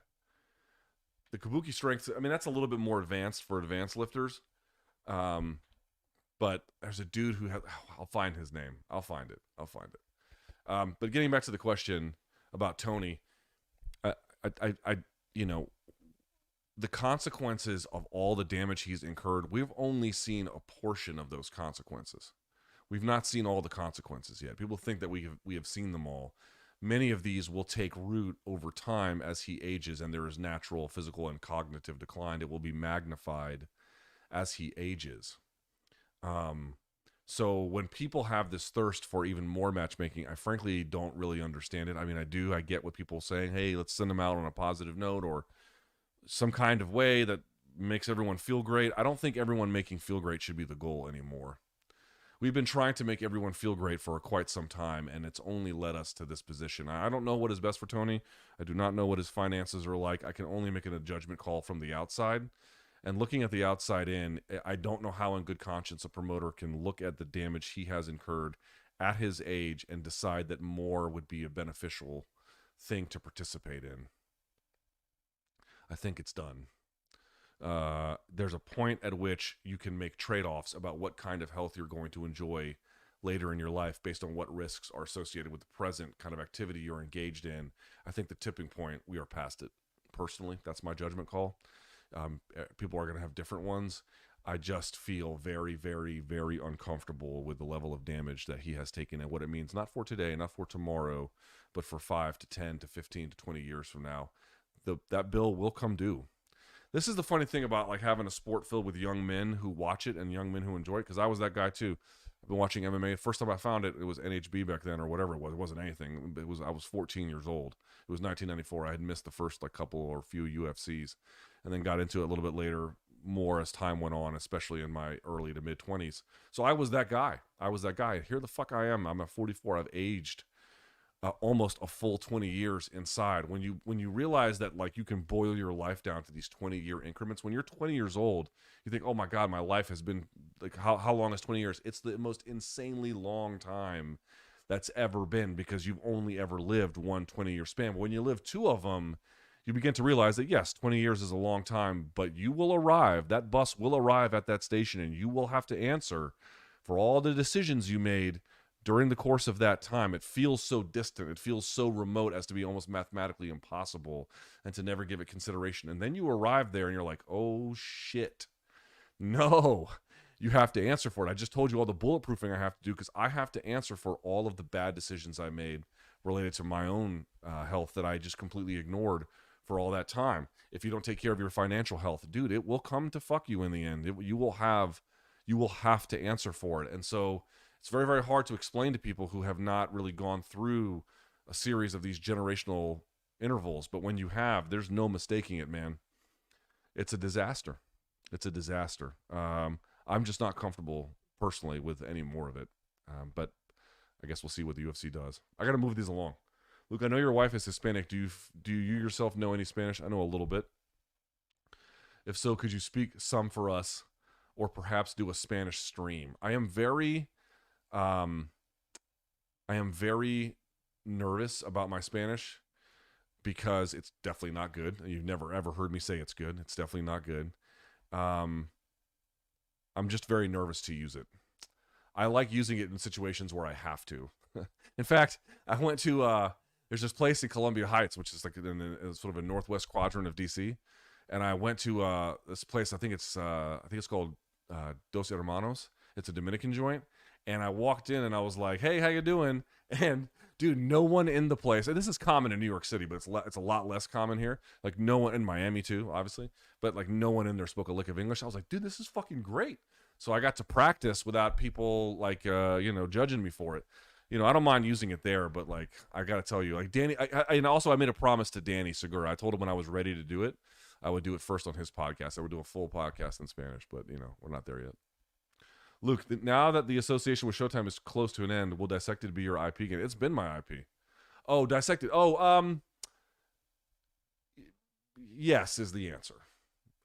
The Kabuki strength, I mean, that's a little bit more advanced for advanced lifters. But there's a dude who has, I'll find his name. I'll find it. But getting back to the question about Tony, you know, the consequences of all the damage he's incurred, we've only seen a portion of those consequences. We've not seen all the consequences yet. People think that we have seen them all. Many of these will take root over time as he ages and there is natural physical and cognitive decline. It will be magnified as he ages. So when people have this thirst for even more matchmaking, I frankly don't really understand it. I mean, I get what people saying, hey, let's send them out on a positive note or some kind of way that makes everyone feel great. I don't think everyone making feel great should be the goal anymore. We've been trying to make everyone feel great for quite some time, and it's only led us to this position. I don't know what is best for Tony. I do not know what his finances are like. I can only make a judgment call from the outside. And looking at the outside in, I don't know how in good conscience a promoter can look at the damage he has incurred at his age and decide that more would be a beneficial thing to participate in. I think it's done. There's a point at which you can make trade-offs about what kind of health you're going to enjoy later in your life based on what risks are associated with the present kind of activity you're engaged in. I think the tipping point, we are past it. Personally, that's my judgment call. People are going to have different ones. I just feel very, very, very uncomfortable with the level of damage that he has taken and what it means, not for today, not for tomorrow, but for 5 to 10 to 15 to 20 years from now. That bill will come due. This is the funny thing about like having a sport filled with young men who watch it and young men who enjoy it, because I was that guy too. I've been watching MMA. First time I found it, it was NHB back then or whatever it was. It wasn't anything. I was 14 years old. It was 1994. I had missed the first like couple or few UFCs, and then got into it a little bit later, more as time went on, especially in my early to mid 20s. So I was that guy. Here the fuck I am. I'm at 44. I've aged almost a full 20 years inside. When you realize that like you can boil your life down to these 20-year increments, when you're 20 years old, you think, oh my God, my life has been like, how long is 20 years? It's the most insanely long time that's ever been, because you've only ever lived one 20-year span. But when you live two of them, you begin to realize that yes, 20 years is a long time, but you will arrive, that bus will arrive at that station, and you will have to answer for all the decisions you made during the course of that time. It feels so distant. It feels so remote as to be almost mathematically impossible and to never give it consideration. And then you arrive there and you're like, oh shit, no, you have to answer for it. I just told you all the bulletproofing I have to do because I have to answer for all of the bad decisions I made related to my own health that I just completely ignored for all that time. If you don't take care of your financial health, dude, it will come to fuck you in the end. You will have to answer for it. And so it's very, very hard to explain to people who have not really gone through a series of these generational intervals. But when you have, there's no mistaking it, man. It's a disaster. It's a disaster. I'm just not comfortable personally with any more of it. But I guess we'll see what the UFC does. I got to move these along. Luke, I know your wife is Hispanic. Do you yourself know any Spanish? I know a little bit. If so, could you speak some for us or perhaps do a Spanish stream? I am very nervous about my Spanish because it's definitely not good. You've never ever heard me say it's good. It's definitely not good. I'm just very nervous to use it. I like using it in situations where I have to. In fact, I went to There's this place in Columbia Heights, which is like in sort of a northwest quadrant of DC, and I went to this place. I think it's called Dos Hermanos. It's a Dominican joint, and I walked in and I was like, "Hey, how you doing?" And dude, no one in the place. And this is common in New York City, but it's a lot less common here. Like no one in Miami too, obviously, but like no one in there spoke a lick of English. I was like, dude, this is fucking great. So I got to practice without people like judging me for it. I don't mind using it there, but like I gotta tell you, like Danny, and also I made a promise to Danny Segura. I told him when I was ready to do it, I would do it first on his podcast. I would do a full podcast in Spanish, but we're not there yet. Luke, now that the association with Showtime is close to an end, will Dissected be your IP again? It's been my IP. Oh, Dissected. Oh, yes is the answer.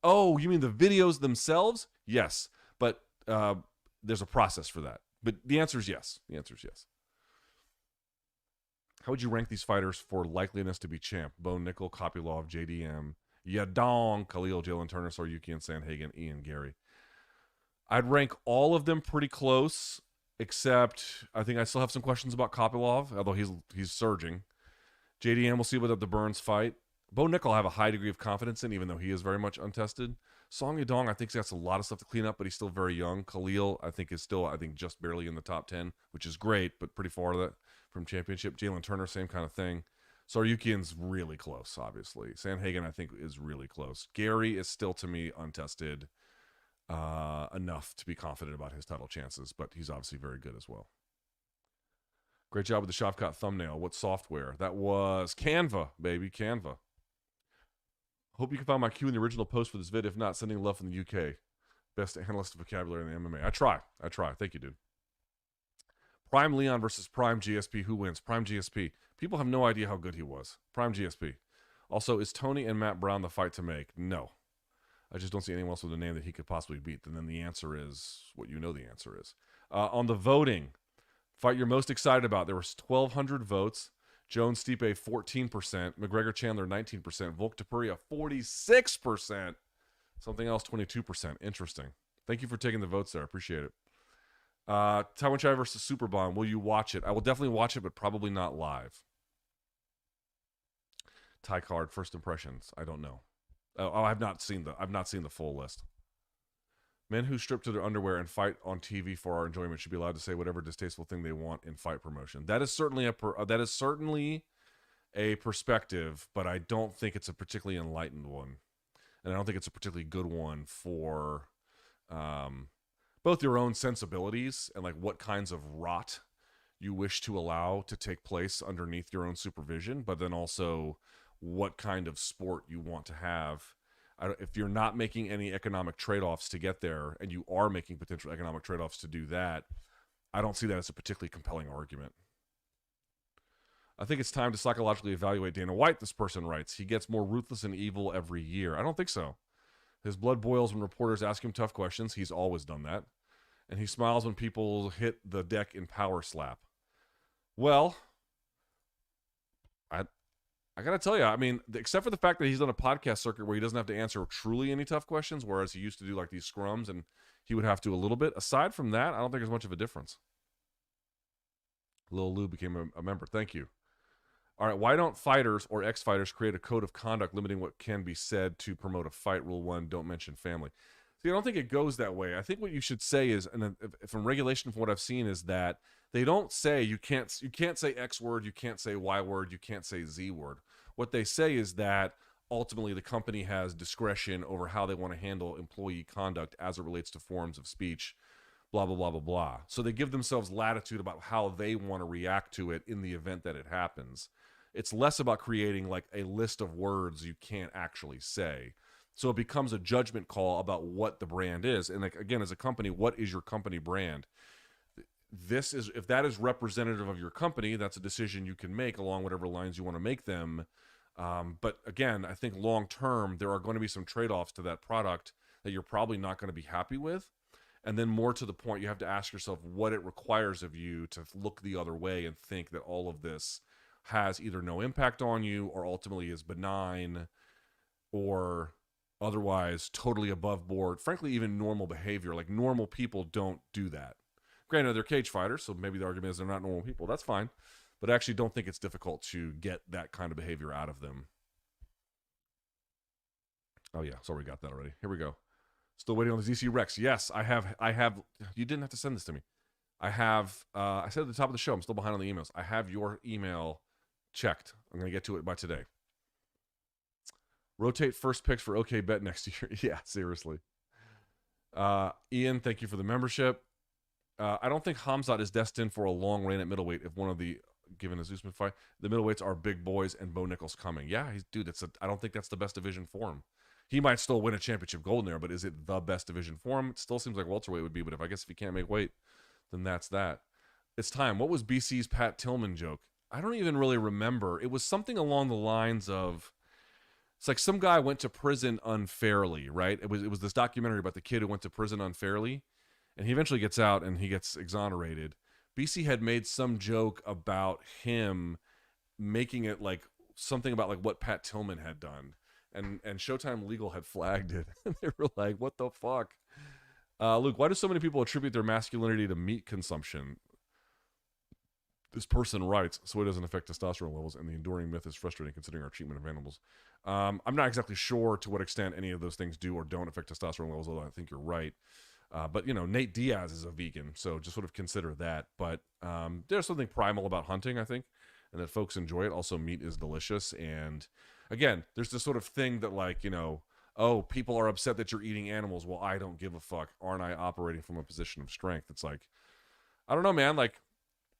Oh, you mean the videos themselves? Yes, but there's a process for that. But the answer is yes. The answer is yes. How would you rank these fighters for likeliness to be champ? Bo Nickel, Kopylov, JDM, Yadong, Khalil, Jalen Turner, Saryuki, and Sandhagen, Ian Gary. I'd rank all of them pretty close, except I think I still have some questions about Kopylov, although he's surging. JDM, we'll see about the Burns fight. Bo Nickel I have a high degree of confidence in, even though he is very much untested. Song Yadong, I think he's got a lot of stuff to clean up, but he's still very young. Khalil, I think, is still, just barely in the top 10, which is great, but pretty far that from championship. Jalen Turner, same kind of thing. Saryukian's really close, obviously. Sandhagen, I think, is really close. Gary is still, to me, untested enough to be confident about his title chances, but he's obviously very good as well. Great job with the Shavkat thumbnail. What software? That was Canva, baby, Canva. Hope you can find my cue in the original post for this vid. If not, sending love from the UK. Best analyst vocabulary in the MMA. I try. Thank you, dude. Prime Leon versus Prime GSP. Who wins? Prime GSP. People have no idea how good he was. Prime GSP. Also, is Tony and Matt Brown the fight to make? No. I just don't see anyone else with a name that he could possibly beat. And then the answer is what you know the answer is. On the voting, fight you're most excited about. There was 1,200 votes. Jones Stipe 14%, McGregor Chandler 19%, Volk-Topuria 46%, something else 22%. Interesting. Thank you for taking the votes there. I appreciate it. Taiwan Chai versus Superbomb. Will you watch it? I will definitely watch it, but probably not live. Ty card first impressions. I don't know. I've not seen the full list. Men who strip to their underwear and fight on TV for our enjoyment should be allowed to say whatever distasteful thing they want in fight promotion. That is certainly a perspective, but I don't think it's a particularly enlightened one, and I don't think it's a particularly good one for both your own sensibilities and like what kinds of rot you wish to allow to take place underneath your own supervision, but then also what kind of sport you want to have. If you're not making any economic trade-offs to get there, and you are making potential economic trade-offs to do that, I don't see that as a particularly compelling argument. I think it's time to psychologically evaluate Dana White, this person writes. He gets more ruthless and evil every year. I don't think so. His blood boils when reporters ask him tough questions. He's always done that. And he smiles when people hit the deck in power slap. Well, I got to tell you, I mean, except for the fact that he's done a podcast circuit where he doesn't have to answer truly any tough questions, whereas he used to do like these scrums and he would have to a little bit. Aside from that, I don't think there's much of a difference. Lil Lou became a member. Thank you. All right, why don't fighters or ex-fighters create a code of conduct limiting what can be said to promote a fight? Rule 1, don't mention family. See, I don't think it goes that way. I think what you should say is, and from regulation from what I've seen, is that they don't say you can't say X word, you can't say Y word, you can't say Z word. What they say is that ultimately the company has discretion over how they want to handle employee conduct as it relates to forms of speech, blah, blah, blah, blah, blah. So they give themselves latitude about how they want to react to it in the event that it happens. It's less about creating like a list of words you can't actually say. So it becomes a judgment call about what the brand is. And like, again, as a company, what is your company brand? If that is representative of your company, that's a decision you can make along whatever lines you want to make them. But again, I think long term, there are going to be some trade-offs to that product that you're probably not going to be happy with. And then more to the point, you have to ask yourself what it requires of you to look the other way and think that all of this has either no impact on you or ultimately is benign or otherwise totally above board. Frankly, even normal behavior. Like normal people don't do that. Granted, they're cage fighters, so maybe the argument is they're not normal people. That's fine. but I actually don't think it's difficult to get that kind of behavior out of them. Oh yeah, sorry, we got that already. Here we go. Still waiting on the DC Rex. Yes, I have. You didn't have to send this to me. I have. I said at the top of the show, I'm still behind on the emails. I have your email checked. I'm going to get to it by today. Rotate first picks for OK Bet next year. Yeah, seriously. Ian, thank you for the membership. I don't think Khamzat is destined for a long reign at middleweight if one of the, given his Usman fight, the middleweights are big boys and Bo Nickal's coming. Yeah, dude, I don't think that's the best division for him. He might still win a championship gold in there, but is it the best division for him? It still seems like welterweight would be, but if he can't make weight, then that's that. It's time. What was BC's Pat Tillman joke? I don't even really remember. It was something along the lines of, it's like some guy went to prison unfairly, right? It was this documentary about the kid who went to prison unfairly, and he eventually gets out and he gets exonerated. BC had made some joke about him making it like something about like what Pat Tillman had done. And Showtime Legal had flagged it. And they were like, what the fuck? Luke, why do so many people attribute their masculinity to meat consumption? This person writes, so it doesn't affect testosterone levels, and the enduring myth is frustrating considering our treatment of animals. I'm not exactly sure to what extent any of those things do or don't affect testosterone levels, although I think you're right. But, Nate Diaz is a vegan, so just sort of consider that. But there's something primal about hunting, I think, and that folks enjoy it. Also, meat is delicious, and again, there's this sort of thing that, like, oh, people are upset that you're eating animals. Well, I don't give a fuck. Aren't I operating from a position of strength? It's like, I don't know, man. Like,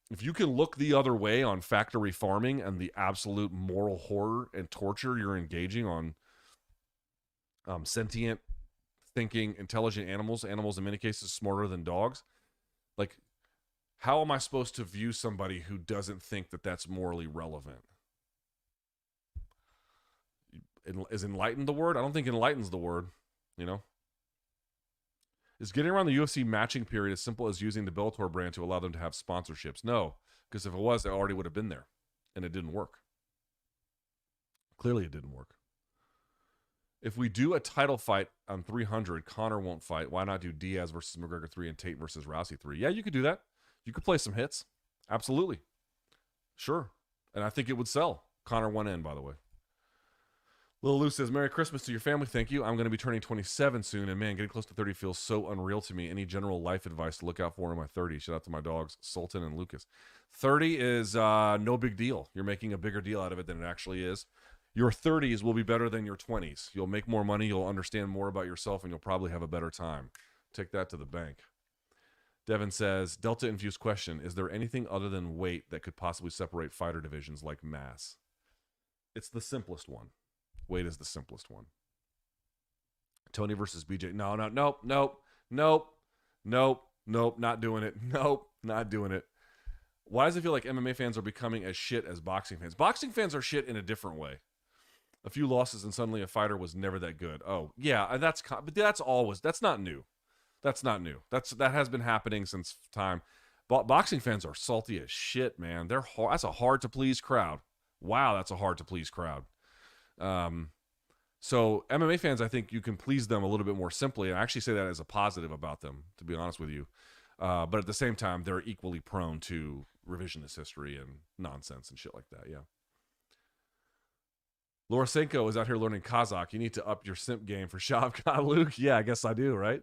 if you can look the other way on factory farming and the absolute moral horror and torture you're engaging on sentient, thinking, intelligent animals in many cases smarter than dogs, like, how am I supposed to view somebody who doesn't think that that's morally relevant? Is enlightened the word? I don't think enlightens the word, Is getting around the UFC matching period as simple as using the Bellator brand to allow them to have sponsorships? No, because if it was, they already would have been there, and it didn't work. Clearly, it didn't work. If we do a title fight on 300, Conor won't fight. Why not do Diaz versus McGregor 3 and Tate versus Rousey 3? Yeah, you could do that. You could play some hits. Absolutely. Sure. And I think it would sell. Conor 1N, by the way. Little Lou says, Merry Christmas to your family. Thank you. I'm going to be turning 27 soon, and man, getting close to 30 feels so unreal to me. Any general life advice to look out for in my 30s? Shout out to my dogs, Sultan and Lucas. 30 is no big deal. You're making a bigger deal out of it than it actually is. Your 30s will be better than your 20s. You'll make more money, you'll understand more about yourself, and you'll probably have a better time. Take that to the bank. Devin says, Delta-infused question, is there anything other than weight that could possibly separate fighter divisions like mass? It's the simplest one. Weight is the simplest one. Tony versus BJ. Nope, not doing it. Nope, not doing it. Why does it feel like MMA fans are becoming as shit as boxing fans? Boxing fans are shit in a different way. A few losses and suddenly a fighter was never that good. Oh, yeah, but that's not new. That's not new. That has been happening since time. Boxing fans are salty as shit, man. That's a hard to please crowd. Wow, that's a hard to please crowd. So MMA fans, I think you can please them a little bit more simply. And I actually say that as a positive about them, to be honest with you. But at the same time, they're equally prone to revisionist history and nonsense and shit like that. Yeah. Lorosenko is out here learning Kazakh. You need to up your simp game for Shavkat, Luke. Yeah, I guess I do, right?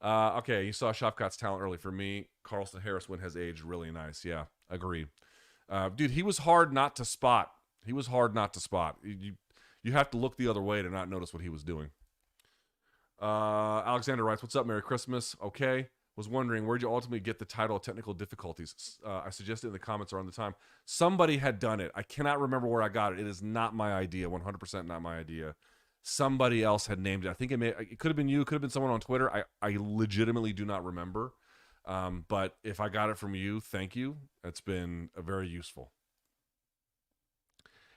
Okay, you saw Shavkat's talent early. For me, Carlson Harris when has aged really nice. Yeah, agreed. Dude, he was hard not to spot. You have to look the other way to not notice what he was doing. Alexander writes, what's up, Merry Christmas? Okay. Was wondering, where'd you ultimately get the title of technical difficulties? I suggested in the comments around the time. Somebody had done it. I cannot remember where I got it. It is not my idea, 100% not my idea. Somebody else had named it. I think it could have been you, it could have been someone on Twitter. I legitimately do not remember. But if I got it from you, thank you. It's been very useful.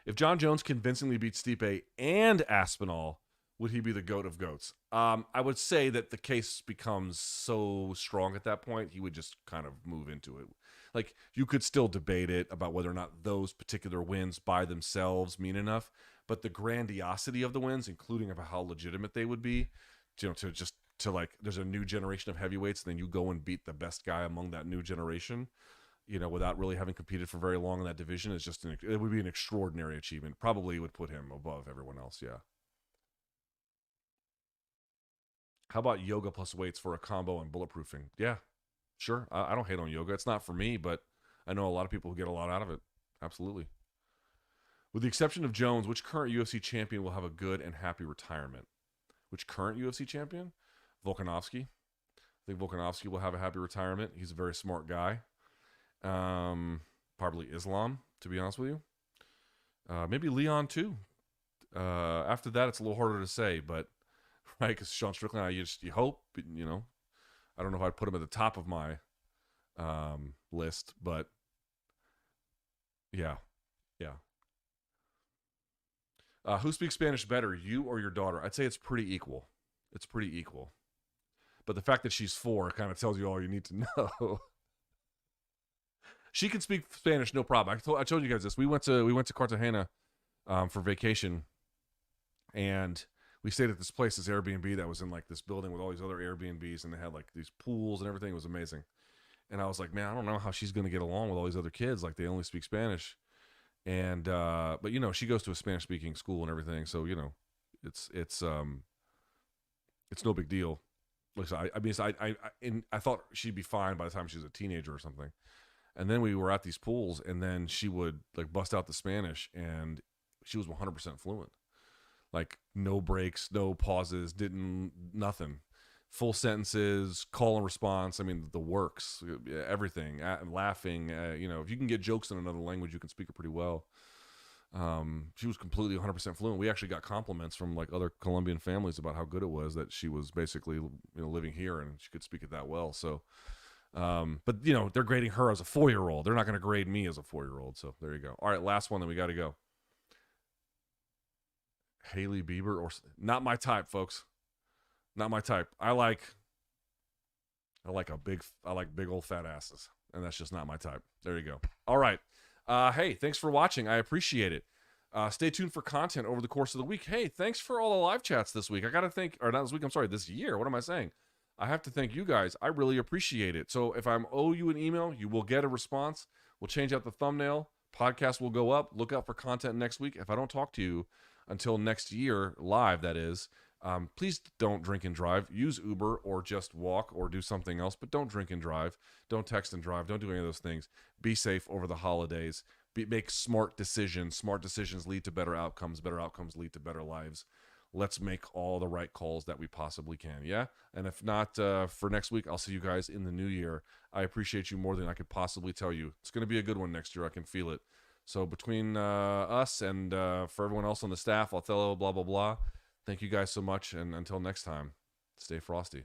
If John Jones convincingly beats Stipe and Aspinall, would he be the GOAT of GOATs? I would say that the case becomes so strong at that point, he would just kind of move into it. Like, you could still debate it about whether or not those particular wins by themselves mean enough, but the grandiosity of the wins, including about how legitimate they would be, to like, there's a new generation of heavyweights, and then you go and beat the best guy among that new generation. without really having competed for very long in that division is just it would be an extraordinary achievement. Probably would put him above everyone else. Yeah. How about yoga plus weights for a combo and bulletproofing? Yeah, sure. I don't hate on yoga. It's not for me, but I know a lot of people who get a lot out of it. Absolutely. With the exception of Jones, which current UFC champion will have a good and happy retirement? Which current UFC champion? Volkanovski. I think Volkanovski will have a happy retirement. He's a very smart guy. Probably Islam, to be honest with you. Maybe Leon too. After that, it's a little harder to say, but right, because Sean Strickland, you hope, I don't know if I'd put him at the top of my list, but yeah. Who speaks Spanish better, you or your daughter? I'd say it's pretty equal. But the fact that she's 4 kind of tells you all you need to know. She can speak Spanish, no problem. I told you guys this. We went to Cartagena for vacation, and we stayed at this place, this Airbnb that was in like this building with all these other Airbnbs, and they had like these pools and everything. It was amazing. And I was like, man, I don't know how she's going to get along with all these other kids. Like, they only speak Spanish. And but she goes to a Spanish speaking school and everything, so it's no big deal. Listen, I thought she'd be fine by the time she was a teenager or something. And then we were at these pools, and then she would like bust out the Spanish, and she was 100% fluent. Like, no breaks, no pauses, nothing. Full sentences, call and response. I mean, the works, everything, laughing. If you can get jokes in another language, you can speak it pretty well. She was completely 100% fluent. We actually got compliments from like other Colombian families about how good it was that she was basically living here and she could speak it that well. So, but they're grading her as a 4-year-old. They're not going to grade me as a 4-year-old. So there you go. All right, last one. Then we got to go. Hailey Bieber, or not my type, folks. Not my type. I like big old fat asses, and that's just not my type. There you go. All right. Hey, thanks for watching. I appreciate it. Stay tuned for content over the course of the week. Hey, thanks for all the live chats this week. I got to thank, or not this week, I'm sorry, this year. What am I saying? I have to thank you guys. I really appreciate it. So if I owe you an email, you will get a response. We'll change out the thumbnail. Podcast will go up. Look out for content next week. If I don't talk to you until next year, live, that is, please don't drink and drive. Use Uber or just walk or do something else, but don't drink and drive. Don't text and drive. Don't do any of those things. Be safe over the holidays. Make smart decisions. Smart decisions lead to better outcomes. Better outcomes lead to better lives. Let's make all the right calls that we possibly can, yeah? And if not, for next week, I'll see you guys in the new year. I appreciate you more than I could possibly tell you. It's going to be a good one next year. I can feel it. So between us and for everyone else on the staff, I'll tell blah, blah, blah. Thank you guys so much, and until next time, stay frosty.